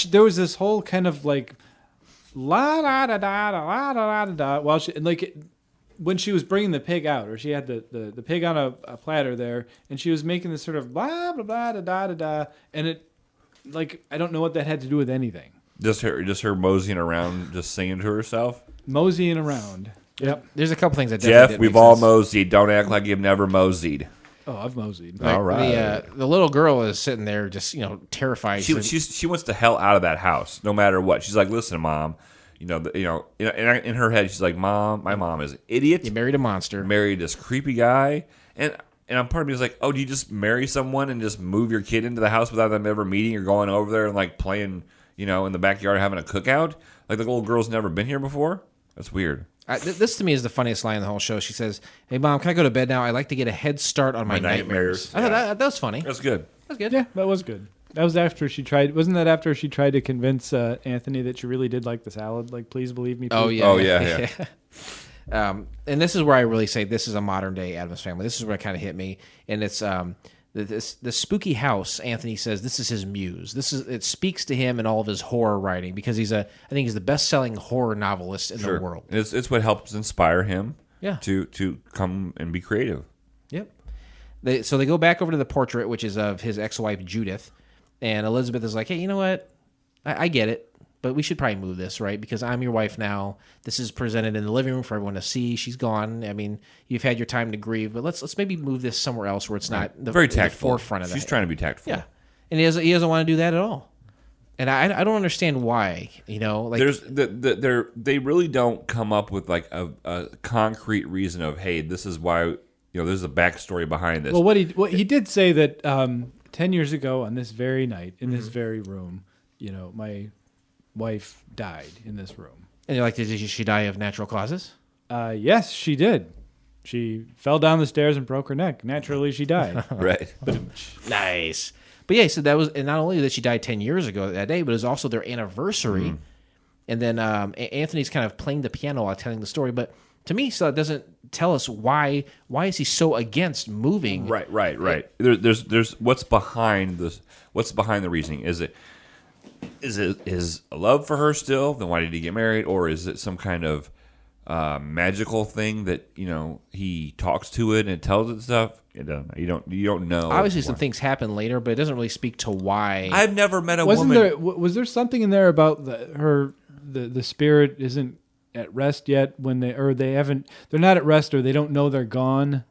there was this whole kind of like la da da da la da da da while she when she was bringing the pig out, or she had the pig on a platter there, and she was making this sort of blah blah blah da da da da, and it I don't know what that had to do with anything. Just her moseying around, just singing to herself. Moseying around. Yep. There's a couple things that Jeff, we've all moseyed. Don't act like you've never moseyed. Oh, I've moseyed. All right. The little girl is sitting there just terrified. She wants the hell out of that house, no matter what. She's like, listen, Mom. In her head, she's like, Mom, my mom is an idiot. You married a monster. Married this creepy guy. And I'm part of me is like, oh, do you just marry someone and just move your kid into the house without them ever meeting or going over there and like playing, in the backyard having a cookout. Like the little girl's never been here before. That's weird. This to me is the funniest line in the whole show. She says, "Hey, Mom, can I go to bed now? I like to get a head start on my nightmares." I thought that was funny. That's good. That's good. Yeah, that was good. That was after she tried. Wasn't that after she tried to convince Anthony that she really did like the salad? Like, please believe me. Please. Oh yeah. Oh yeah. And this is where I really say this is a modern day Addams Family. This is where it kind of hit me, and it's the spooky house. Anthony says this is his muse. It speaks to him in all of his horror writing because I think he's the best selling horror novelist in the world. It's what helps inspire him. Yeah. To come and be creative. Yep. So they go back over to the portrait, which is of his ex-wife Judith, and Elizabeth is like, "Hey, you know what? I get it. But we should probably move this, right? Because I'm your wife now. This is presented in the living room for everyone to see. She's gone. I mean, you've had your time to grieve, but let's maybe move this somewhere else where it's not very tactful. The forefront of that. She's trying to be tactful. Yeah, and he doesn't want to do that at all. And I don't understand why. They really don't come up with like a concrete reason of, hey, this is why. There's a backstory behind this. Well, what he did say that 10 years ago on this very night in this very room, my wife died in this room. And you're like, did she die of natural causes? Yes, she did. She fell down the stairs and broke her neck. Naturally, she died. Right. Nice. But yeah, so that was, and not only that she died 10 years ago that day, but it was also their anniversary. And then Anthony's kind of playing the piano while telling the story. But to me, so it doesn't tell us why is he so against moving. Right. There's what's behind this. What's behind the reasoning? Is it his love for her still? Then why did he get married? Or is it some kind of magical thing that he talks to it and it tells it stuff? You don't know. Obviously, some things happen later, but it doesn't really speak to why. I've never met a woman. Was there something in there about the spirit isn't at rest yet they're not at rest or they don't know they're gone?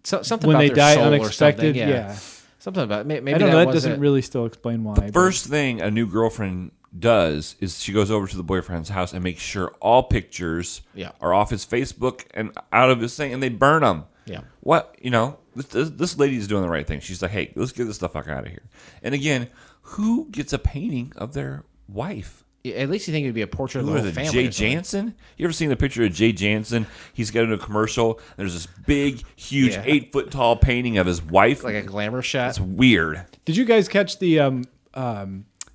Something when about they their die soul unexpected. Or something. Yeah. Something about maybe I don't know. That doesn't really still explain why. The first thing a new girlfriend does is she goes over to the boyfriend's house and makes sure all pictures are off his Facebook and out of his thing, and they burn them. Yeah. What this lady's doing the right thing. She's like, hey, let's get this stuff fuck out of here. And again, who gets a painting of their wife? At least you think it would be a portrait of the Who whole is it, family. Jay Jansen? You ever seen the picture of Jay Jansen? He's got in a commercial. There's this big, huge, 8-foot tall painting of his wife. Like a glamour shot. It's weird. Did you guys catch the?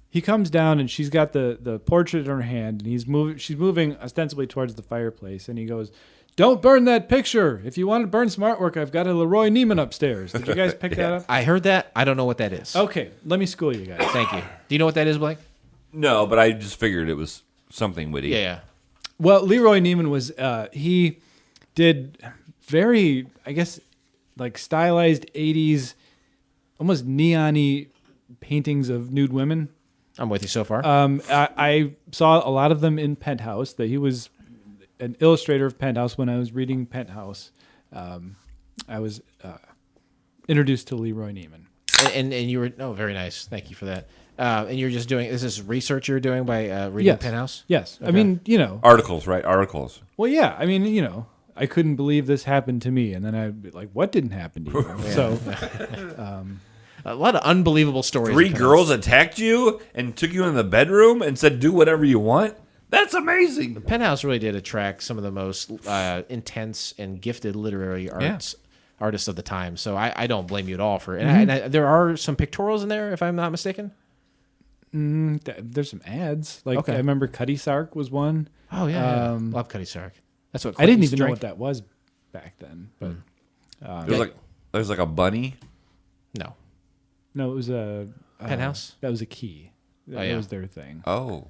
He comes down and she's got the portrait in her hand, and she's moving ostensibly towards the fireplace, and he goes, "Don't burn that picture. If you want to burn some artwork, I've got a Leroy Neiman upstairs." Did you guys pick that up? I heard that. I don't know what that is. Okay, let me school you guys. Thank you. Do you know what that is, Blake? No, but I just figured it was something witty. Yeah. Well, Leroy Neiman was he did very, I guess, like stylized 80s, almost neon-y paintings of nude women. I'm with you so far. I saw a lot of them in Penthouse. That he was an illustrator of Penthouse when I was reading Penthouse. I was introduced to Leroy Neiman. And you were very nice. Thank you for that. And you're just doing is this research you're doing by reading Penthouse? Yes. Okay. I mean, articles, right? Articles. Well, yeah. I mean, I couldn't believe this happened to me, and then I'd be like, "What didn't happen to you?" So, a lot of unbelievable stories. 3 girls attacked you and took you in the bedroom and said, "Do whatever you want." That's amazing. Penthouse really did attract some of the most intense and gifted literary artists of the time. So I don't blame you at all for it. And there are some pictorials in there, if I'm not mistaken. There's some ads. Like I remember Cutty Sark was one. Oh yeah, love Cutty Sark. That's what I didn't even know what that was back then. But there's like a bunny. No, it was a Penthouse. That was a key. That was their thing. Oh.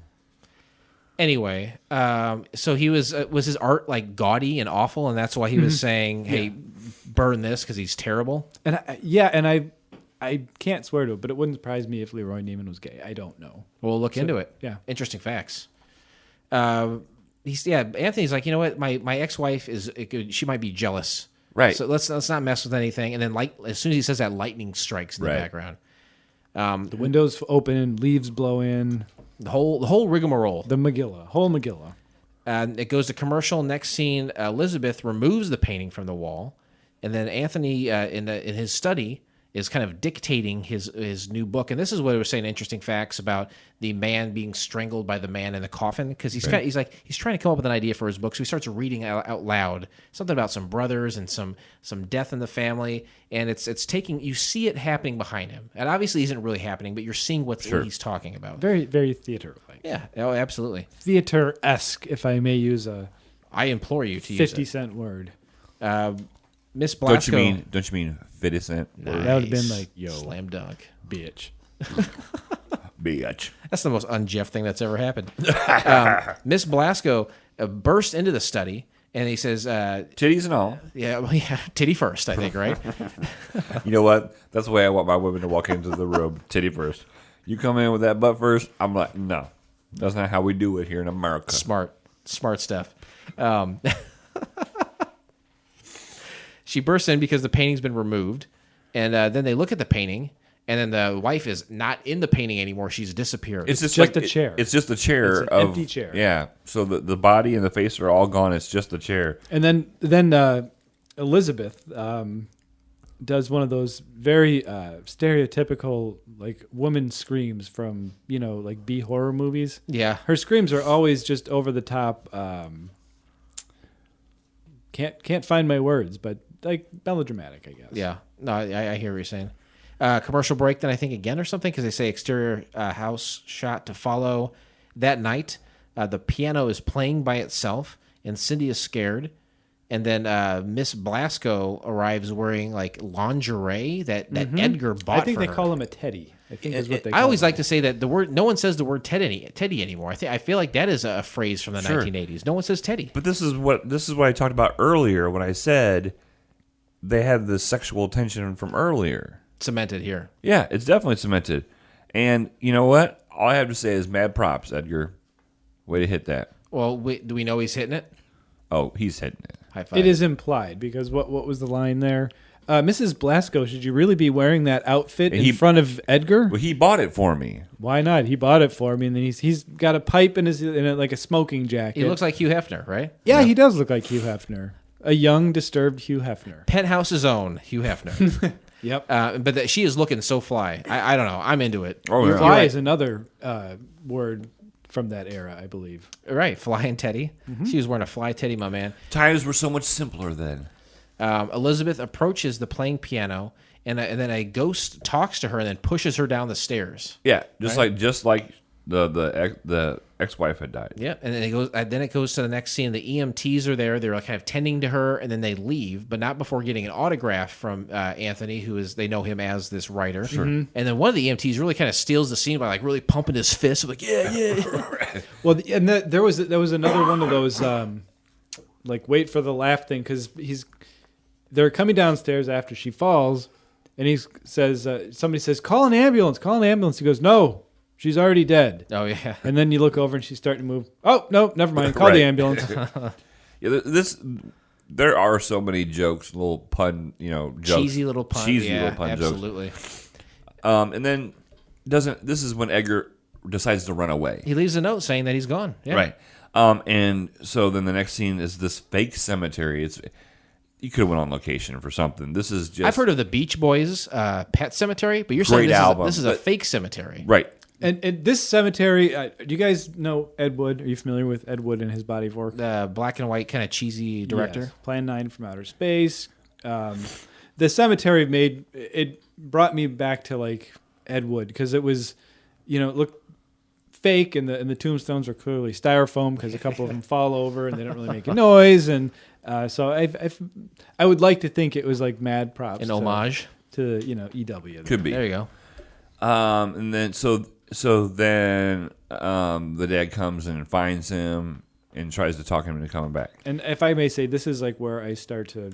Anyway, so he was his art like gaudy and awful, and that's why he was saying, "Hey, burn this" because he's terrible. And I can't swear to it, but it wouldn't surprise me if Leroy Neiman was gay. I don't know. We'll look into it. Yeah, interesting facts. Anthony's like, you know what? My ex-wife she might be jealous, right? So let's not mess with anything. And then as soon as he says that, lightning strikes in the background. The windows open, leaves blow in. The whole rigmarole. The whole Megillah. It goes to commercial. Next scene, Elizabeth removes the painting from the wall, and then Anthony in his study is kind of dictating his new book. And this is what it was saying, interesting facts about the man being strangled by the man in the coffin, because he's trying to come up with an idea for his book. So he starts reading out loud something about some brothers and some death in the family, and it's taking, you see it happening behind him. And obviously it isn't really happening, but you're seeing what he's talking about. Very, very theater-like. Yeah, oh, absolutely. Theater-esque, if I may use I implore you to use it. 50-cent word. Miss Blasco. Don't you mean 50 cent? Nice. That would have been like, yo, slam dunk, bitch. Bitch. That's the most un-Jeff thing that's ever happened. Miss Blasco burst into the study, and he says, Titties and all. yeah, titty first, I think, right? You know what? That's the way I want my women to walk into the room. Titty first. You come in with that butt first, I'm like, no. That's not how we do it here in America. Smart stuff. She bursts in because the painting's been removed, and then they look at the painting, and then the wife is not in the painting anymore. She's disappeared. It's just a chair. It's just a chair. It's an empty chair. Yeah. So the body and the face are all gone. It's just the chair. And then Elizabeth does one of those very stereotypical like woman screams from like B horror movies. Yeah. Her screams are always just over the top. Can't find my words, but like melodramatic, I guess. Yeah. No, I hear what you're saying. Commercial break then, I think, again or something, because they say exterior house shot to follow. That night, the piano is playing by itself, and Cindy is scared. And then Miss Blasco arrives wearing like lingerie that Edgar bought. I think for they her. call him a teddy. I think is what they. I always like to say that the word. No one says the word teddy anymore. I feel like that is a phrase from the 1980s. No one says teddy. But this is what I talked about earlier when I said they had the sexual tension from earlier. Cemented here. Yeah, it's definitely cemented. And you know what? All I have to say is mad props, Edgar. Way to hit that. Well, do we know he's hitting it? Oh, he's hitting it. High five. It is implied because what was the line there? Mrs. Blasco, should you really be wearing that outfit in front of Edgar? Well, he bought it for me. Why not? He bought it for me, and then he's got a pipe in like a smoking jacket. He looks like Hugh Hefner, right? Yeah, he does look like Hugh Hefner, a young, disturbed Hugh Hefner. Penthouse's own Hugh Hefner. Yep. But she is looking so fly. I don't know. I'm into it. Oh, yeah. Fly is another word from that era, I believe. Right, fly and teddy. Mm-hmm. She was wearing a fly teddy, my man. Times were so much simpler then. Elizabeth approaches the playing piano, and then a ghost talks to her and then pushes her down the stairs. Yeah, just like the ex-wife had died. Yeah, and then it goes to the next scene. The EMTs are there. They're kind of tending to her, and then they leave, but not before getting an autograph from Anthony, they know him as this writer. Sure. Mm-hmm. And then one of the EMTs really kind of steals the scene by like really pumping his fist, like yeah. Well, and there was another one of those like wait for the laugh thing because they're coming downstairs after she falls, and he says somebody says call an ambulance. He goes no. She's already dead. Oh, yeah. And then you look over and she's starting to move. Oh, no, never mind. Call the ambulance. Yeah, there are so many jokes, little pun, jokes. Cheesy little pun. Little pun absolutely. jokes. And then this is when Edgar decides to run away. He leaves a note saying that he's gone. Yeah. Right. And so then the next scene is this fake cemetery. You could have went on location for something. This is just... I've heard of the Beach Boys Pet Cemetery, but you're saying this is a fake cemetery. Right. And this cemetery, do you guys know Ed Wood? Are you familiar with Ed Wood and his body of work? The black and white kind of cheesy director. Yes. Plan 9 from Outer Space. The cemetery brought me back to like Ed Wood because it was, look fake and the tombstones are clearly styrofoam because a couple of them fall over and they don't really make a noise. And so I would like to think it was like mad props. An homage to EW. Could be. There you go. And then so then the dad comes and finds him and tries to talk him into coming back. And if I may say, this is like where I start to,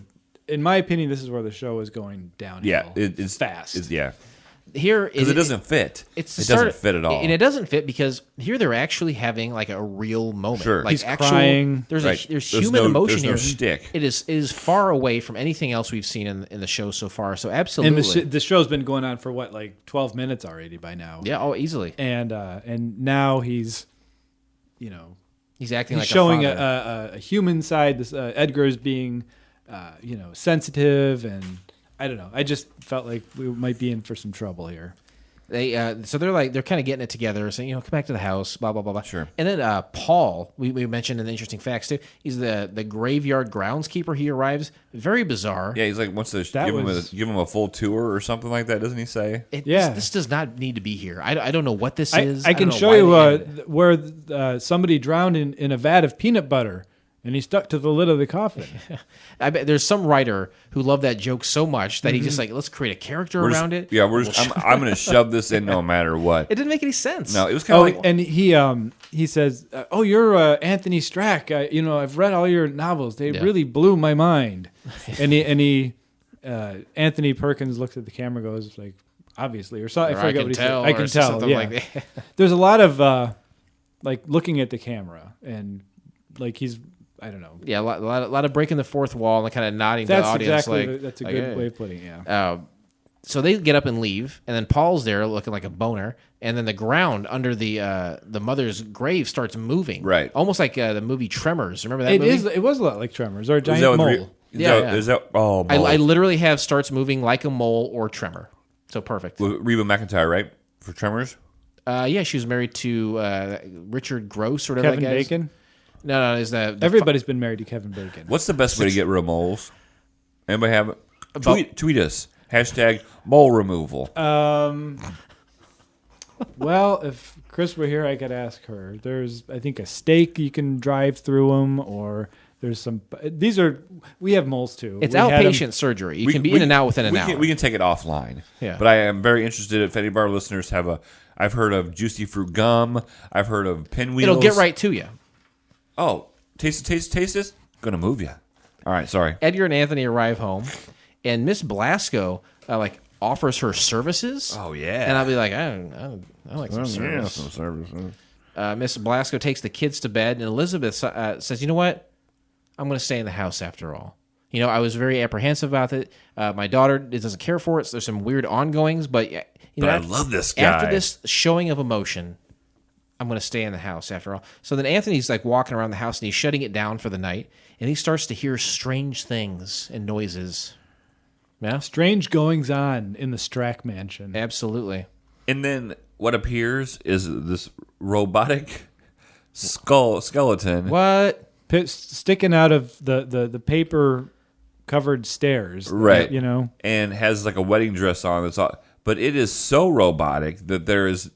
in my opinion, this is where the show is going downhill. Yeah, it's fast. Here because it doesn't fit. It doesn't fit at all, and it doesn't fit because here they're actually having like a real moment. Sure, like he's crying. There's human emotion here. No shtick. It is far away from anything else we've seen in the show so far. So absolutely, and the show's been going on for what, like 12 minutes already by now. Yeah, oh, easily. And now he's acting like showing a human side. This Edgar's being sensitive and I don't know. I just felt like we might be in for some trouble here. So they're kind of getting it together, saying, come back to the house, blah blah blah blah. Sure. And then Paul, we mentioned in the interesting facts too. He's the graveyard groundskeeper. He arrives, very bizarre. Yeah, he's like wants to give him a full tour or something like that, doesn't he say? This does not need to be here. I don't know what this is. I can show you where somebody drowned in a vat of peanut butter. And he stuck to the lid of the coffin. I bet there's some writer who loved that joke so much that he just let's create a character around it. Yeah, I'm going to shove this in no matter what. It didn't make any sense. No, it was kind of like... And he says, "Oh, you're Anthony Strack. I've read all your novels. They really blew my mind." and Anthony Perkins looks at the camera, goes like, "Obviously," or something. I forget what he said. I can tell. Yeah. Like that. There's a lot of like looking at the camera and like he's. I don't know. Yeah, a lot of breaking the fourth wall and kind of nodding to the audience. That's a good way of putting it, yeah. So they get up and leave, and then Paul's there looking like a boner, and then the ground under the mother's grave starts moving. Right. Almost like the movie Tremors. Remember that movie? It was a lot like Tremors, or a giant mole. Mole. I literally have starts moving like a mole or tremor. So perfect. Well, Reba McEntire, right? For Tremors? Yeah, she was married to Richard Gross or whatever Kevin that guy's. Bacon? No, is that everybody's been married to Kevin Bacon? What's the best way to get rid of moles? Anybody have it? Tweet us. #mole removal. Well, if Chris were here, I could ask her. There's, I think, a stake you can drive through them, or there's some. We have moles too. It's outpatient surgery. You can be in and out within an hour. We can take it offline. Yeah. But I am very interested if any of our listeners have I've heard of juicy fruit gum. I've heard of pinwheels. It'll get right to you. Oh, taste this. Gonna move you. All right, sorry. Edgar and Anthony arrive home, and Miss Blasco offers her services. Oh yeah, and I'll be like, I like some service. Yeah, some services. Miss Blasco takes the kids to bed, and Elizabeth says, "You know what? I'm going to stay in the house after all. I was very apprehensive about it. My daughter doesn't care for it. So there's some weird ongoings, but I love this guy. After this showing of emotion, I'm going to stay in the house after all." So then Anthony's like walking around the house and he's shutting it down for the night, and he starts to hear strange things and noises. Yeah, strange goings on in the Strack mansion. Absolutely. And then what appears is this robotic skeleton. What? Sticking out of the paper covered stairs, right? And has like a wedding dress on. But it is so robotic that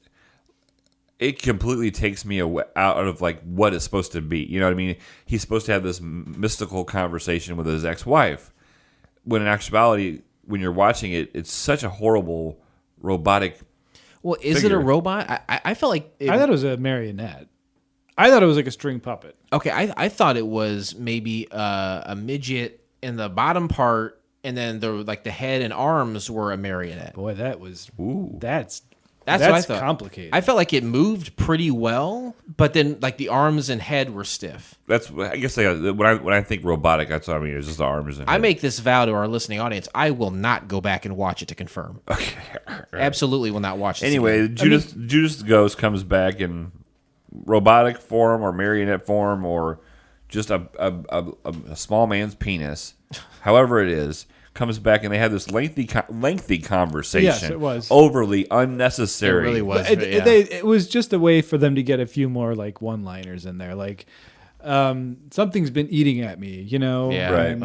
it completely takes me out of like what it's supposed to be. You know what I mean? He's supposed to have this mystical conversation with his ex-wife, when in actuality, when you're watching it, it's such a horrible robotic. Well, is it a robot? I felt like I thought it was a marionette. I thought it was like a string puppet. Okay, I thought it was maybe a midget in the bottom part, and then the head and arms were a marionette. Boy, that's what I thought. Complicated. I felt like it moved pretty well, but then like the arms and head were stiff. I guess when I think robotic, that's what I mean. It's just the arms and head. I make this vow to our listening audience: I will not go back and watch it to confirm. Okay, right. Absolutely will not watch it. Anyway, Judas the Ghost comes back in robotic form or marionette form or just a small man's penis, however it is. Comes back and they have this lengthy conversation. Yes, it was overly unnecessary. It really was. It was just a way for them to get a few more like one-liners in there, like something's been eating at me, Yeah, right.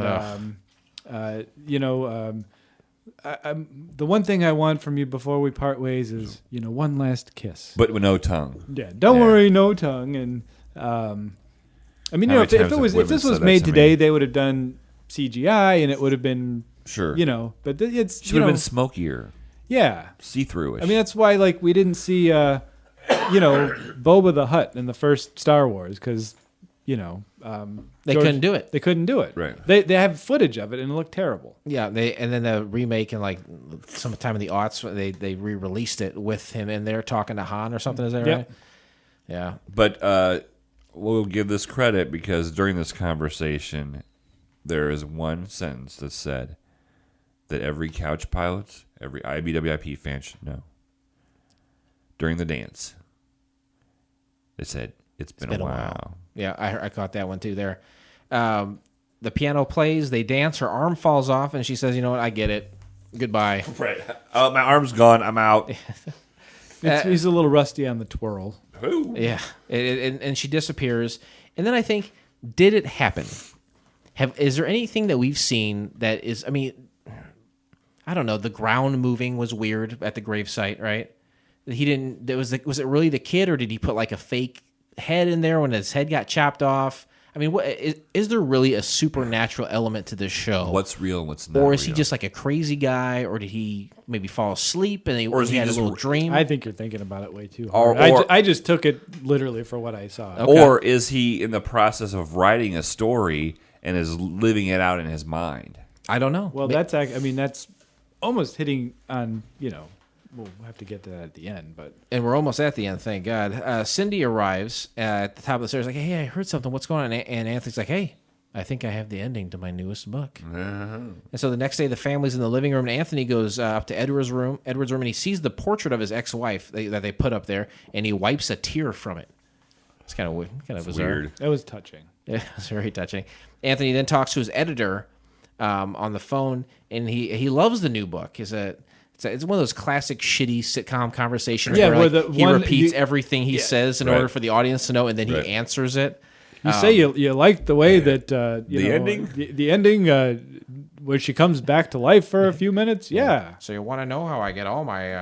And, the one thing I want from you before we part ways is one last kiss, but with no tongue. Yeah, don't worry, no tongue. And if this was made today, they would have done CGI and it would have been. Sure. But it's should have been smokier. Yeah. See-through-ish. I mean, that's why we didn't see Boba the Hutt in the first Star Wars because they couldn't do it. They couldn't do it. Right. They have footage of it and it looked terrible. Yeah. And then the remake in like sometime in the aughts, they re-released it with him in there talking to Han or something. Is that right? Yeah. But we'll give this credit because during this conversation, there is one sentence that said that every Couch Pilots, every IBWIP fan should know. During the dance, they said, it's been a while. Yeah, I caught that one too there. The piano plays, they dance, her arm falls off, and she says, you know what, I get it. Goodbye. Right. Oh, my arm's gone. I'm out. He's a little rusty on the twirl. Ooh. Yeah, and she disappears. And then I think, did it happen? Is there anything that we've seen that is? I mean, I don't know. The ground moving was weird at the gravesite, right? He didn't. Was it really the kid, or did he put like a fake head in there when his head got chopped off? I mean, what is there really a supernatural element to this show? What's real and what's not? Or is he real? just like a crazy guy, or did he maybe fall asleep and Or is he he had a just little dream? I think you're thinking about it way too Or- hard. I just took it literally for what I saw. Okay. Or is he in the process of writing a story and is living it out in his mind? I don't know. Well, that's almost hitting on, we'll have to get to that at the end, but And we're almost at the end, thank God. Cindy arrives at the top of the stairs like, hey, I heard something. What's going on? And Anthony's like, hey, I think I have the ending to my newest book. And so the next day, the family's in the living room, and Anthony goes up to Edward's room, and he sees the portrait of his ex-wife that they put up there, and he wipes a tear from it. It's kind of bizarre. Weird. that was touching. Yeah, it's very touching. Anthony then talks to his editor on the phone, and he loves the new book. It's one of those classic shitty sitcom conversations Yeah, where where like, the he one- repeats you- everything he says in Right. order for the audience to know, and then Right. he answers it. You say you like the way that The ending? the ending where she comes back to life for a few minutes. Yeah, So you want to know how I get all my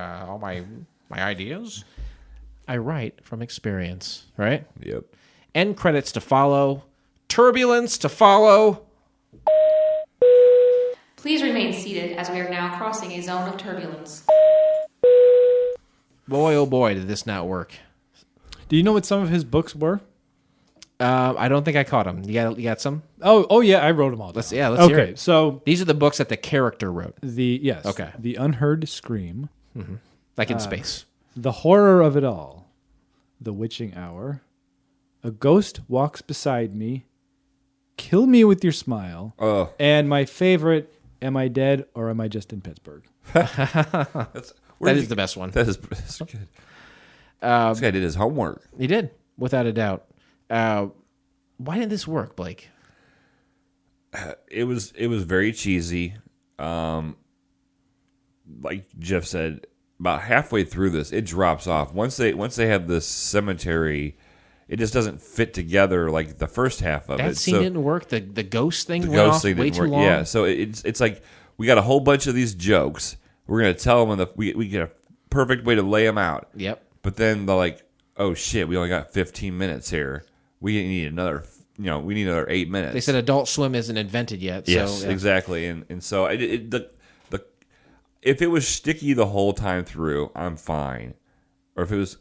ideas? I write from experience, right? Yep. End credits to follow. Turbulence to follow. Please remain seated as we are now crossing a zone of turbulence. Boy, oh boy, did this not work. Do you know what some of his books were? I don't think I caught him. You got some? Oh yeah, I wrote them all down. Let's hear okay, it. so These are the books that the character wrote, the Unheard Scream, like in space. The Horror of It All, The Witching Hour, A Ghost Walks Beside Me, Kill Me With Your Smile, Oh, and my favorite, Am I Dead or Am I Just in Pittsburgh? That is the best one. that's good. This guy did his homework. He did, without a doubt. Why didn't this work, Blake? It was very cheesy. Like Jeff said, about halfway through this, it drops off. Once they have this cemetery, it just doesn't fit together like the first half of it. That scene didn't work. The ghost thing The went ghost off thing way didn't too work. long. Yeah, so it's like we got a whole bunch of these jokes. We're gonna tell them, we get a perfect way to lay them out. Yep. But then they're like, oh shit, we only got 15 minutes here. We need another. We need another 8 minutes. They said Adult Swim isn't invented yet. Yes, so, yeah. exactly. And so if it was sticky the whole time through, I'm fine. Or if it was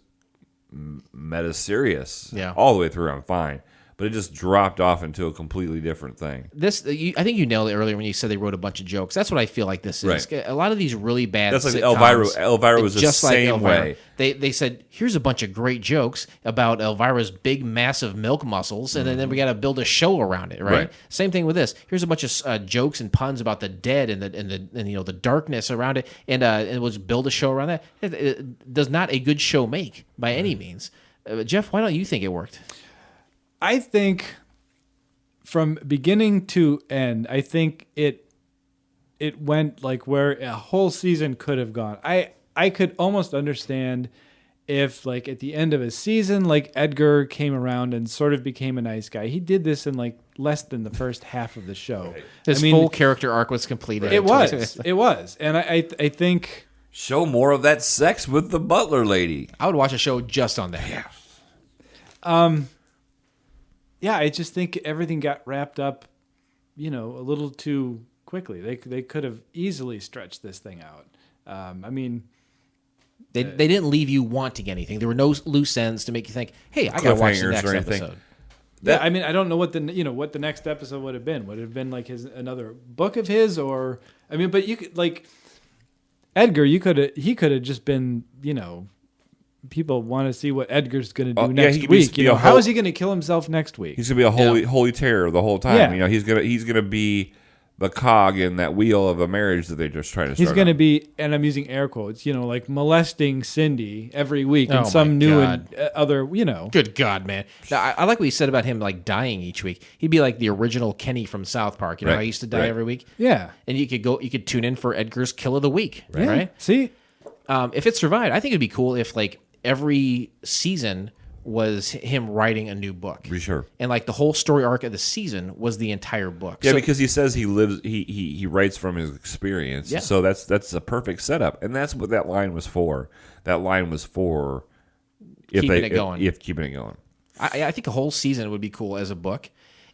meta serious all the way through, I'm fine. But it just dropped off into a completely different thing. I think you nailed it earlier when you said they wrote a bunch of jokes. That's what I feel like this is. Right. A lot of these really bad That's like sitcoms, Elvira was the just like same Elvira. way. They said, here's a bunch of great jokes about Elvira's big, massive milk muscles, and then we got to build a show around it, right? Same thing with this. Here's a bunch of jokes and puns about the dead and the darkness around it, and we'll just build a show around that. It does not a good show make by any means. Jeff, why don't you think it worked? I think from beginning to end, I think it went like where a whole season could have gone. I could almost understand if like at the end of a season, like Edgar came around and sort of became a nice guy. He did this in like less than the first half of the show. His full character arc was completed. It was. And I think Show more of that sex with the butler lady. I would watch a show just on that. Yeah, I just think everything got wrapped up, a little too quickly. They could have easily stretched this thing out. They didn't leave you wanting anything. There were no loose ends to make you think, "Hey, I gotta watch the Cliffhangers next or anything. episode." I don't know what the next episode would have been. Would it have been like another book of his, or but you could like Edgar. He could have just been people want to see what Edgar's going to do next week. How is he going to kill himself next week? He's gonna be a holy terror the whole time. Yeah. He's gonna be the cog in that wheel of a marriage that they're just trying to He's start. going to be, and I'm using air quotes, like molesting Cindy every week Oh, and some my new God. and other, Good God, man! Now, I like what you said about him like dying each week. He'd be like the original Kenny from South Park. You know Right, how he used to die right. every week. Yeah. And you could tune in for Edgar's Kill of the Week, Yeah. right? See? If it survived, I think it'd be cool if like every season was him writing a new book. For sure. And like the whole story arc of the season was the entire book. Yeah, So- because he says he lives, he writes from his experience. Yeah. So that's a perfect setup, and that's what that line was for. That line was for Keeping it going. If keeping it going. I think a whole season would be cool as a book,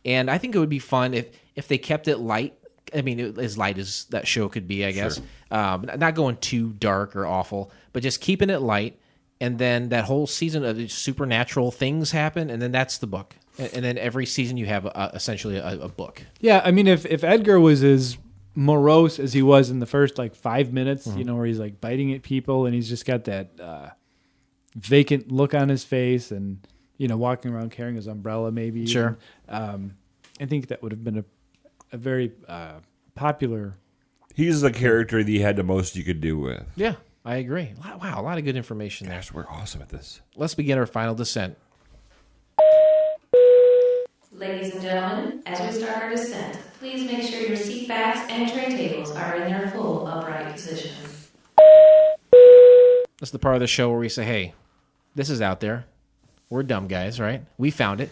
and I think it would be fun if they kept it light. I mean, as light as that show could be, I guess. Not going too dark or awful, but just keeping it light. And then that whole season of supernatural things happen, and then that's the book. And then every season you have essentially a book. Yeah, I mean, if Edgar was as morose as he was in the first, 5 minutes, where he's, biting at people, and he's just got that vacant look on his face and, walking around carrying his umbrella maybe. Sure. I think that would have been a very popular... He's the character that you had the most you could do with. Yeah, I agree. Wow, a lot of good information there. Gosh, we're awesome at this. Let's begin our final descent. Ladies and gentlemen, as we start our descent, please make sure your seat backs and tray tables are in their full upright position. That's the part of the show where we say, hey, this is out there. We're dumb guys, right? We found it.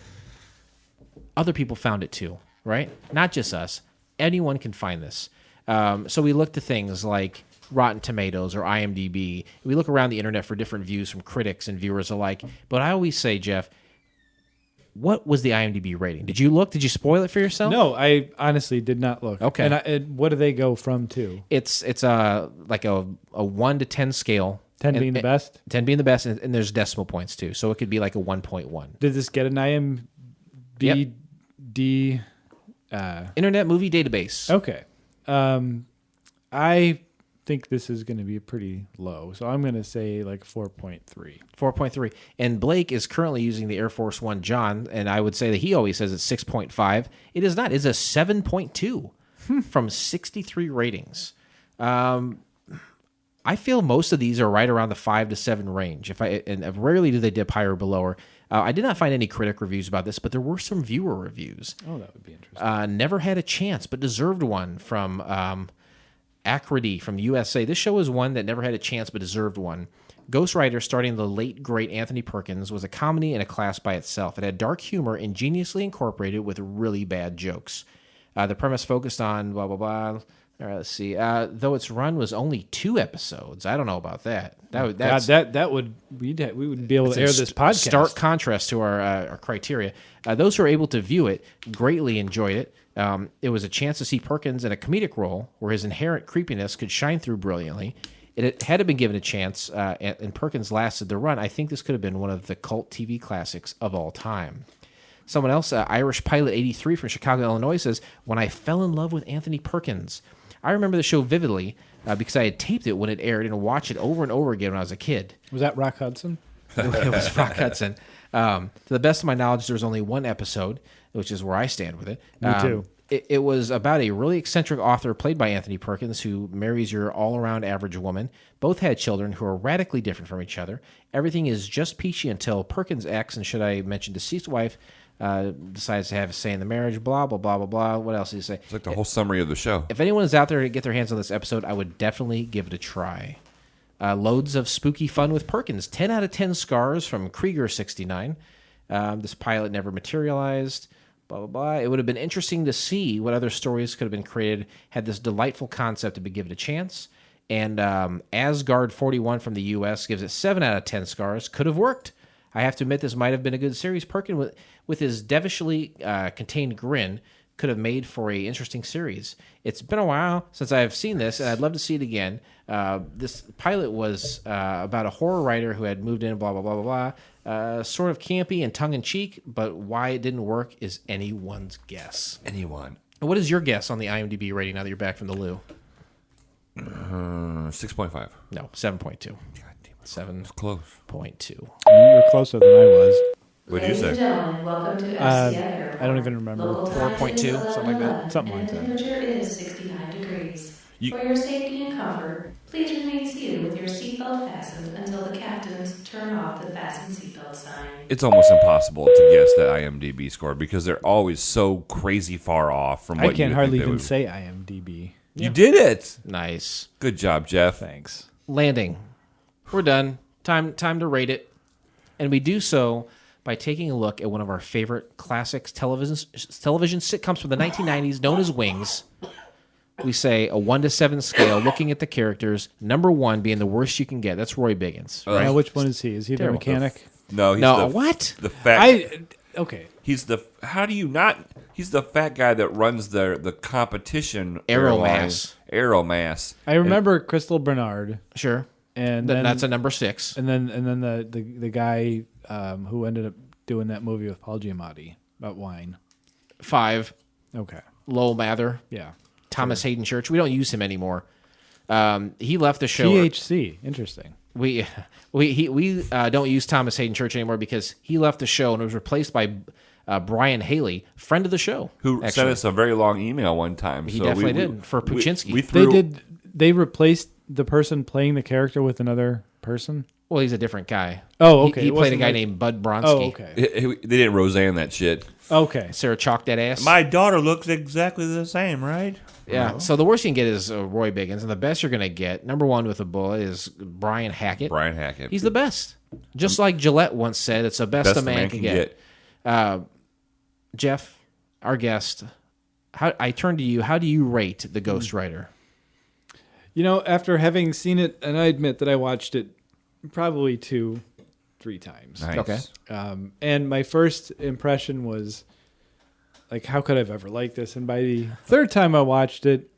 Other people found it too, right? Not just us. Anyone can find this. So we look to things like Rotten Tomatoes or IMDb. We look around the internet for different views from critics and viewers alike. But I always say, Jeff, what was the IMDb rating? Did you look? Did you spoil it for yourself? No, I honestly did not look. Okay. And what do they go from to? It's like a 1 to 10 scale. 10 being the best? 10 being the best, and there's decimal points too. So it could be like a 1.1. Did this get an IMDb? Internet Movie Database. Okay. I think this is going to be pretty low. So I'm going to say 4.3. 4.3. And Blake is currently using the Air Force One John, and I would say that he always says it's 6.5. It is not. It's a 7.2 from 63 ratings. I feel most of these are right around the 5 to 7 range. And rarely do they dip higher or below. I did not find any critic reviews about this, but there were some viewer reviews. Oh, that would be interesting. Never had a chance, but deserved one from Acridy from USA. This show is one that never had a chance, but deserved one. Ghostwriter, starring the late, great Anthony Perkins, was a comedy in a class by itself. It had dark humor ingeniously incorporated with really bad jokes. The premise focused on blah, blah, blah. All right, let's see. Though its run was only 2 episodes. I don't know about that. We wouldn't be able to air this podcast. Stark contrast to our criteria. Those who are able to view it greatly enjoyed it. It was a chance to see Perkins in a comedic role where his inherent creepiness could shine through brilliantly. Had it been given a chance, and Perkins lasted the run, I think this could have been one of the cult TV classics of all time. Someone else, Irish Pilot 83 from Chicago, Illinois, says, when I fell in love with Anthony Perkins. I remember the show vividly because I had taped it when it aired and watched it over and over again when I was a kid. Was that Rock Hudson? It was Rock Hudson. To the best of my knowledge, there was only one episode, which is where I stand with it. Me too. It was about a really eccentric author played by Anthony Perkins who marries your all-around average woman. Both had children who are radically different from each other. Everything is just peachy until Perkins' ex, and should I mention deceased wife, decides to have a say in the marriage, blah, blah, blah, blah, blah. What else did he say? It's like the whole summary of the show. If anyone is out there to get their hands on this episode, I would definitely give it a try. Loads of spooky fun with Perkins. 10 out of 10 scars from Krieger69. This pilot never materialized. Blah, blah, blah. It would have been interesting to see what other stories could have been created had this delightful concept to be given a chance. And Asgard 41 from the U.S. gives it 7 out of 10 scars. Could have worked. I have to admit this might have been a good series. Perkins, with his devilishly contained grin, could have made for a interesting series. It's been a while since I have seen this, and I'd love to see it again. This pilot was about a horror writer who had moved in, blah, blah, blah, blah, blah. Sort of campy and tongue-in-cheek, but why it didn't work is anyone's guess. Anyone. What is your guess on the IMDb rating now that you're back from the loo? 6.5. No, 7.2. God damn it. 7.2. Close. You were closer than I was. What did you Ladies and say? gentlemen, welcome to FCF Airport. I don't even remember. Local time 4.2, is something like that. 11, Something like and that. the temperature is 69 degrees. You- For your safety and comfort, please remain seated with your seatbelt fastened until the captains turn off the fasten seatbelt sign. It's almost impossible to guess that IMDb score because they're always so crazy far off from what I you can't would hardly think they even would. say IMDb. You did it. Nice. Good job, Jeff. Thanks. Landing. We're done. Time to rate it. And we do so by taking a look at one of our favorite classic television sitcoms from the 1990s known as Wings. We say a 1 to 7 scale, looking at the characters, number 1 being the worst you can get. That's Roy Biggins. Uh, Now, which one is he? Is he the Terrible. mechanic? No, he's No, the, what? The fat. Okay. He's the. How do you not? He's the fat guy that runs the competition. Aeromass. Aeromass. I remember Crystal Bernard, Sure. and then That's a number 6. and then the guy who ended up doing that movie with Paul Giamatti about wine. 5. Okay. Lowell Mather. Yeah. Thomas Hayden Church. We don't use him anymore. He left the show. THC. Interesting. We don't use Thomas Hayden Church anymore because he left the show and was replaced by Brian Haley, friend of the show, Who actually. sent us a very long email one time. He so definitely did, for Puchinsky. We threw, They replaced the person playing the character with another person. Well, he's a different guy. Oh, okay. He It played a wasn't guy like- named Bud Bronsky. Oh, okay. They didn't Roseanne that shit. Okay. Sarah chalked that ass. daughter looks exactly the same, right? Yeah. So the worst you can get is Roy Biggins, and the best you're going to get, number 1 with a bullet, is Brian Hackett. Brian Hackett. He's the best. Just like Gillette once said, it's the best a man can get. Jeff, our guest, I turn to you. How do you rate The Ghost Rider? You know, after having seen it, and I admit that I watched it probably 2-3 times. Nice. Okay. And my first impression was, like, how could I have ever liked this? And by the third time I watched it,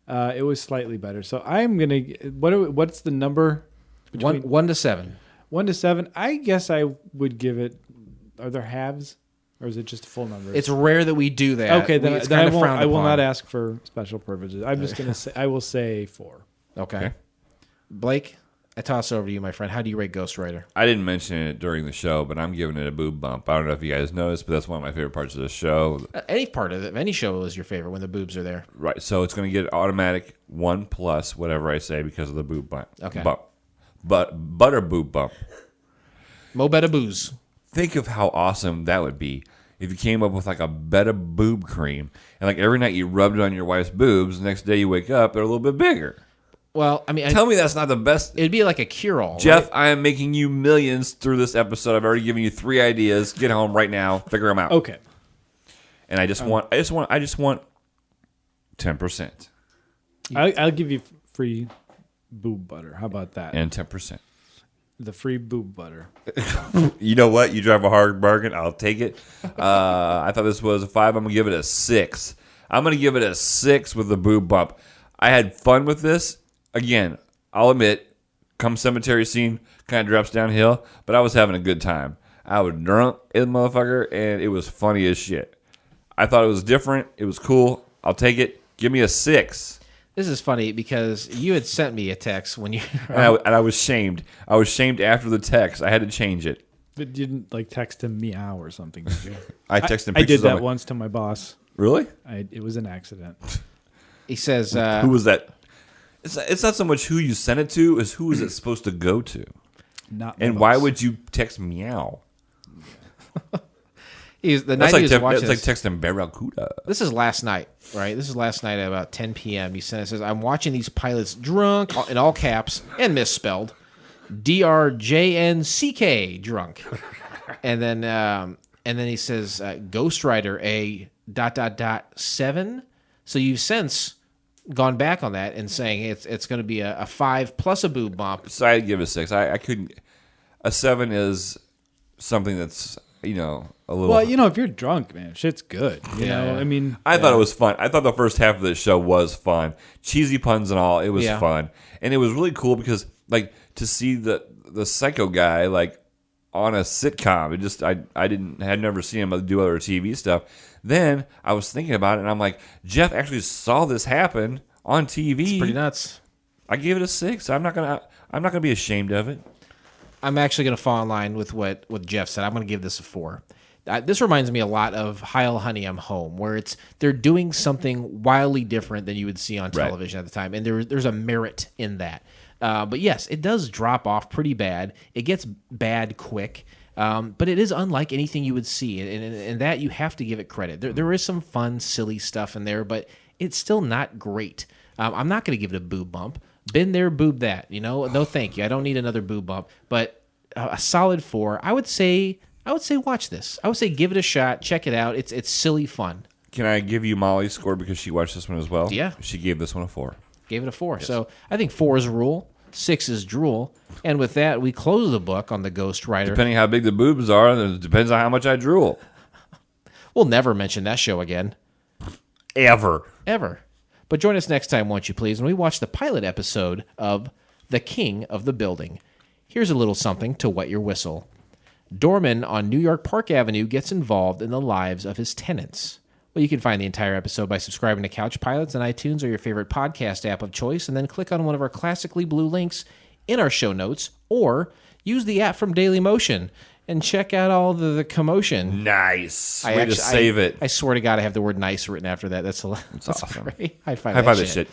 it was slightly better. So I'm gonna. What's the number? 1 to 7. 1 to 7. I guess I would give it. Are there halves, or is it just a full number? It's rare that we do that. okay. Then, It's then kind I of won't. frowned I will upon. not ask for special privileges. I'm just gonna say. I will say 4. Okay. Blake, I toss it over to you, my friend. How do you rate Ghost Rider? I didn't mention it during the show, but I'm giving it a boob bump. I don't know if you guys noticed, but that's one of my favorite parts of the show. Any part of it, any show is your favorite when the boobs are there. Right, so it's going to get automatic 1+ whatever I say because of the boob bump. Okay. But butter boob bump. Mo Betta Booze. Think of how awesome that would be if you came up with like a Betta boob cream, and like every night you rubbed it on your wife's boobs. The next day you wake up, they're a little bit bigger. Well, I mean, Tell me that's not the best. it'd be like a cure-all. Jeff, right? I am making you millions through this episode. I've already given you 3 ideas. Get home right now. Figure them out. Okay. And I just want 10% I'll give you free boob butter. How about that? and 10%. The free boob butter. You know what? You drive a hard bargain. I'll take it. I thought this was a 5. I'm going to give it a 6. I'm going to give it a 6 with the boob bump. I had fun with this. Again, I'll admit, come cemetery scene, kind of drops downhill, but I was having a good time. I was drunk in the motherfucker, and it was funny as shit. I thought it was different. It was cool. I'll take it. Give me a 6. This is funny because you had sent me a text when you... And I was shamed. I was shamed after the text. I had to change it. But you didn't like text him meow or something, did you? I texted him I did pictures that of my- once to my boss. Really? It was an accident. He says... Who was that? It's not so much who you sent it to, as who is it supposed to go to. Not my And why boss. would you text meow? the night That's he like, was watching that's like this, texting Barracuda. this is last night, right? This is last night at about 10 p.m. He says, I'm watching these pilots drunk, in all caps, and misspelled. DRJNCK, drunk. And then he says, Ghost Rider, a ... 7. So you've since gone back on that and saying it's going to be a 5 plus a boob bump. So I'd give it a 6. I couldn't. A 7 is something that's, a little. Well, if you're drunk, man, shit's good. You know, I mean, I thought it was fun. I thought the first half of the show was fun. Cheesy puns and all. It was Yeah. fun. And it was really cool because, like, to see the psycho guy, like, on a sitcom, it just, had never seen him do other TV stuff. Then I was thinking about it, and I'm like, Jeff actually saw this happen on TV. It's pretty nuts. I gave it a 6. I'm not gonna be ashamed of it. I'm actually going to fall in line with what Jeff said. I'm going to give this a 4. This reminds me a lot of Heil Honey, I'm Home, where they're doing something wildly different than you would see on television at the time, and there's a merit in that. But yes, it does drop off pretty bad. It gets bad quick, but it is unlike anything you would see, and that you have to give it credit. There is some fun, silly stuff in there, but it's still not great. I'm not going to give it a boob bump. Been there, boob that. No thank you. I don't need another boob bump. But a solid 4. I would say watch this. I would say give it a shot. Check it out. It's silly fun. Can I give you Molly's score because she watched this one as well? Yeah. She gave this one a 4. Gave it a 4. Yes. So I think 4 is rule. 6 is drool. And with that, we close the book on the Ghost Rider. Depending how big the boobs are, it depends on how much I drool. We'll never mention that show again. Ever. But join us next time, won't you please, when we watch the pilot episode of The King of the Building. Here's a little something to wet your whistle. Doorman on New York Park Avenue gets involved in the lives of his tenants. Well, you can find the entire episode by subscribing to Couch Pilots on iTunes or your favorite podcast app of choice, and then click on one of our classically blue links in our show notes, or use the app from Daily Motion and check out all the commotion. Nice. Way to save it. I swear to God, I have the word nice written after that. That's awesome. Great. High five that shit.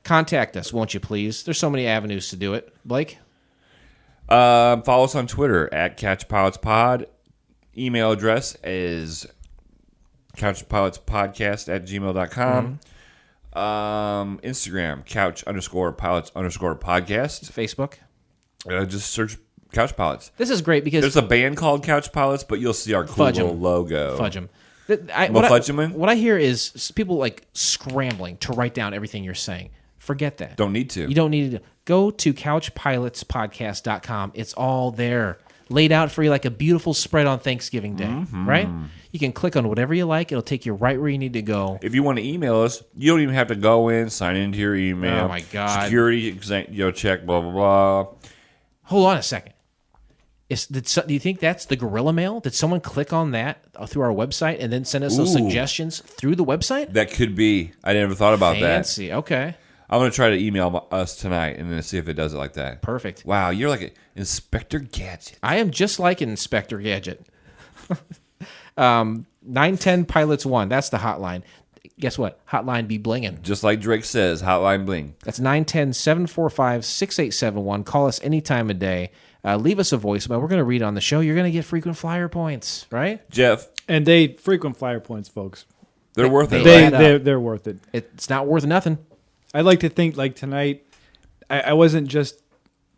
Contact us, won't you please? There's so many avenues to do it. Blake? Follow us on Twitter at CouchPilotsPod. Email address is CouchPilotsPodcast@gmail.com. Instagram, Couch_Pilots_podcast. Facebook. Just search Couch Pilots. This is great because there's a band called Couch Pilots, but you'll see our cool little logo. Fudge them. What I hear is people like scrambling to write down everything you're saying. Forget that. Don't need to. You don't need to. Go to CouchPilotspodcast.com. It's all there. Laid out for you like a beautiful spread on Thanksgiving Day, right? You can click on whatever you like. It'll take you right where you need to go. If you want to email us, you don't even have to go in, sign into your email. Oh, my God. Security, check, blah, blah, blah. Hold on a second. Do you think that's the Gorilla Mail? Did someone click on that through our website and then send us those suggestions through the website? That could be. I never thought about that. Fancy. Okay. I'm going to try to email us tonight and then see if it does it like that. Perfect. Wow, you're like an Inspector Gadget. I am just like an Inspector Gadget. 910 Pilots 1. That's the hotline. Guess what? Hotline be blinging. Just like Drake says, hotline bling. That's 910-745-6871. Call us any time of day. Leave us a voicemail. We're going to read it on the show. You're going to get frequent flyer points, right? Jeff. And they frequent flyer points, folks. They're worth it. They're worth it. It's not worth nothing. I like to think like tonight, I wasn't just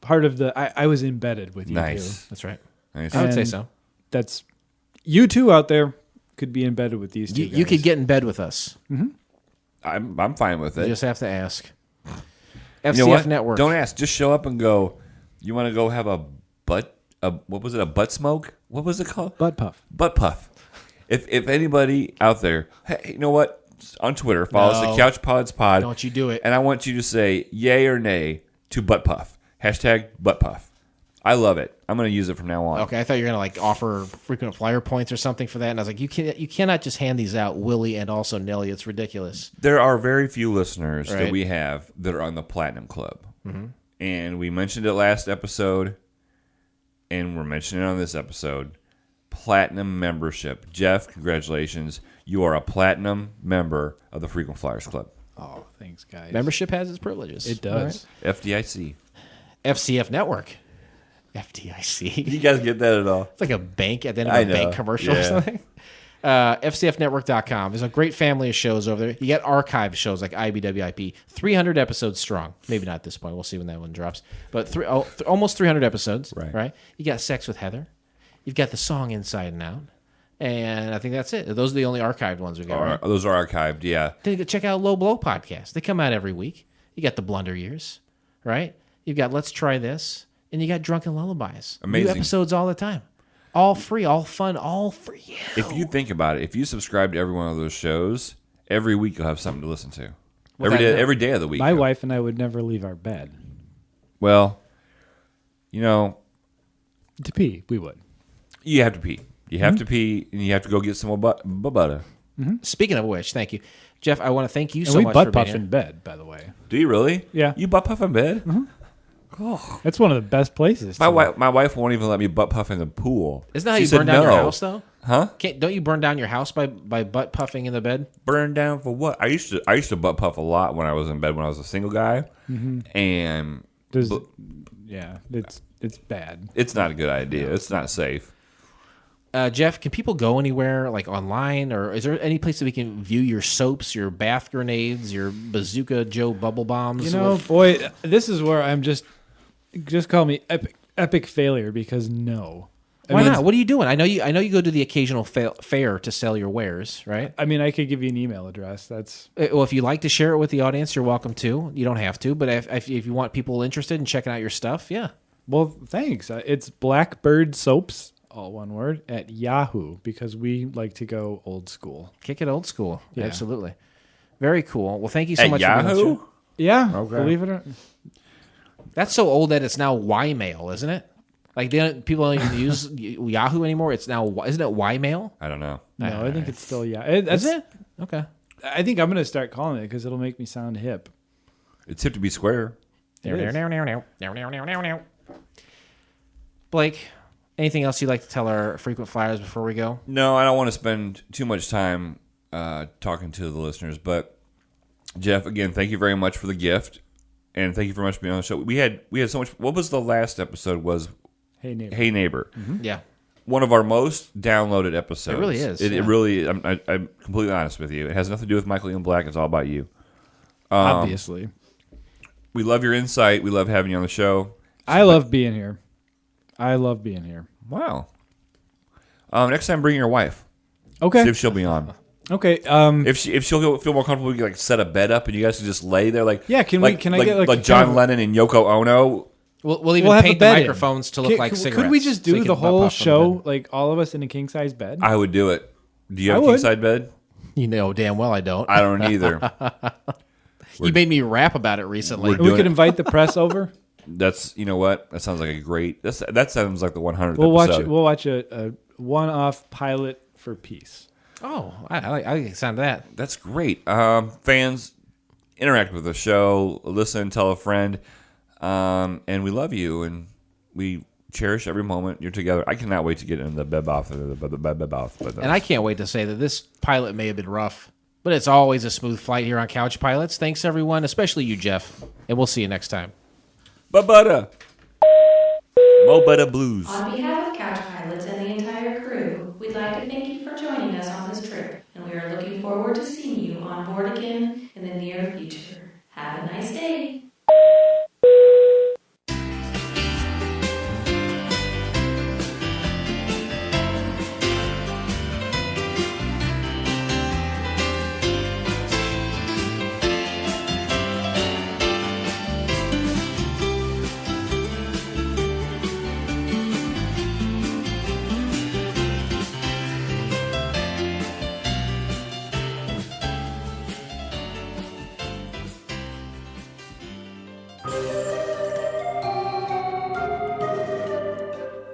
part of the. I was embedded with you. Nice. Two. That's right. Nice. I would say so. That's you two out there could be embedded with these two. You could get in bed with us. Mm-hmm. I'm fine with it. You just have to ask. FCF you know what? Network. Don't ask. Just show up and go. You want to go have a what was it? A butt smoke? What was it called? Butt puff. Butt puff. If anybody out there, hey, you know what? On Twitter, follow us at CouchPilotsPod. Don't you do it. And I want you to say yay or nay to butt puff. #butt puff. I love it. I'm going to use it from now on. Okay, I thought you were going to offer frequent flyer points or something for that, and I was like, you cannot just hand these out willy and also nilly. It's ridiculous. There are very few listeners that we have that are on the Platinum Club. Mm-hmm. And we mentioned it last episode, and we're mentioning it on this episode. Platinum membership. Jeff, congratulations. You are a platinum member of the Frequent Flyers Club. Oh, thanks, guys. Membership has its privileges. It does. Right. FDIC. FCF Network. FDIC. You guys get that at all? It's like a bank at the end of a bank commercial or something. FCFnetwork.com. There's a great family of shows over there. You get archive shows like IBWIP. 300 episodes strong. Maybe not at this point. We'll see when that one drops. But almost 300 episodes. Right. You got Sex with Heather. You've got the song Inside and Out. And I think that's it. Those are the only archived ones we got. Right? Those are archived, yeah. Then you can check out Low Blow Podcast. They come out every week. You got the Blunder Years, right? You've got Let's Try This. And you got Drunken Lullabies. Amazing. New episodes all the time. All free, all fun, all for you. If you think about it, if you subscribe to every one of those shows, every week you'll have something to listen to. Every day of the week. My wife and I would never leave our bed. Well, to pee, we would. You have to pee. You have to pee, and you have to go get some more butter. Mm-hmm. Speaking of which, thank you. Jeff, I want to thank you and so much for being here. We butt puff in bed, by the way. Do you really? Yeah. You butt puff in bed? Mm-hmm. That's one of the best places. My wife won't even let me butt puff in the pool. Isn't that how She you said burn down your no. house, though? Huh? Don't you burn down your house by butt puffing in the bed? Burn down for what? I used to butt puff a lot when I was in bed when I was a single guy, and It's bad. it's not a good idea. It's not safe. Jeff, can people go anywhere, like online, or is there any place that we can view your soaps, your bath grenades, your Bazooka Joe bubble bombs? You know, boy, this is where I'm just call me epic failure because no. Why not? What are you doing? I know you go to the occasional fair to sell your wares, right? I mean, I could give you an email address. That's Well, if you like to share it with the audience, you're welcome to. You don't have to, but if you want people interested in checking out your stuff, yeah. well, thanks. It's Blackbird Soaps, all one word, at Yahoo because we like to go old school. Kick it old school. Yeah. Absolutely. Very cool. Well, thank you so At much for being on the Yahoo? show. Yeah, Okay. believe it or not. That's so old that it's now Y-mail, isn't it? Like people don't even use Yahoo anymore. It's now, isn't it Y-mail? I don't know. No, I think it's still Yahoo. Is it? Okay. I think I'm going to start calling it because it'll make me sound hip. It's hip to be square. Blake, anything else you'd like to tell our frequent flyers before we go? No, I don't want to spend too much time talking to the listeners, but Jeff, again, thank you very much for the gift, and thank you very much for being on the show. We had so much. What was the last episode? Was Hey, neighbor. Hey Neighbor. Yeah. One of our most downloaded episodes. It really is, It yeah. really. I'm completely honest with you. It has nothing to do with Michael Ian Black. It's all about you. Obviously. We love your insight. We love having you on the show. I love being here. Wow. Next time, bring your wife. Okay. See if she'll be on. Okay. If she'll feel more comfortable, we can like set a bed up and you guys can just lay there like Yeah, can I get, like, John kind of- Lennon and Yoko Ono? We'll even We'll have a paint the bed in. microphones to look like cigarettes. Could we just so you do can the butt whole puff from the show, bed. like all of us in a king size bed? I would do it. Do you have I a would. king side bed? You know damn well I don't. I don't either. You made me rap about it recently. We're we doing could it. invite the press over. That's you know what? That sounds like a great. That sounds like the 100th We'll episode. watch a one-off pilot for peace. Oh, I like the sound of that. That's great. Fans, interact with the show, listen, tell a friend, and we love you and we cherish every moment you're together. I cannot wait to get in the bed-bath. And I can't wait to say that this pilot may have been rough, but it's always a smooth flight here on Couch Pilots. Thanks, everyone, especially you, Jeff. And we'll see you next time. Butter. Mo Butter Blues. On behalf of Couch Pilots and the entire crew, we'd like to thank you for joining us on this trip, and we are looking forward to seeing you on board again in the near future. Have a nice day.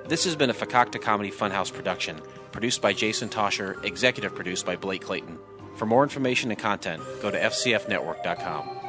This has been a Fakakta Comedy Funhouse production, produced by Jason Tosher, executive produced by Blake Clayton. For more information and content, go to fcfnetwork.com.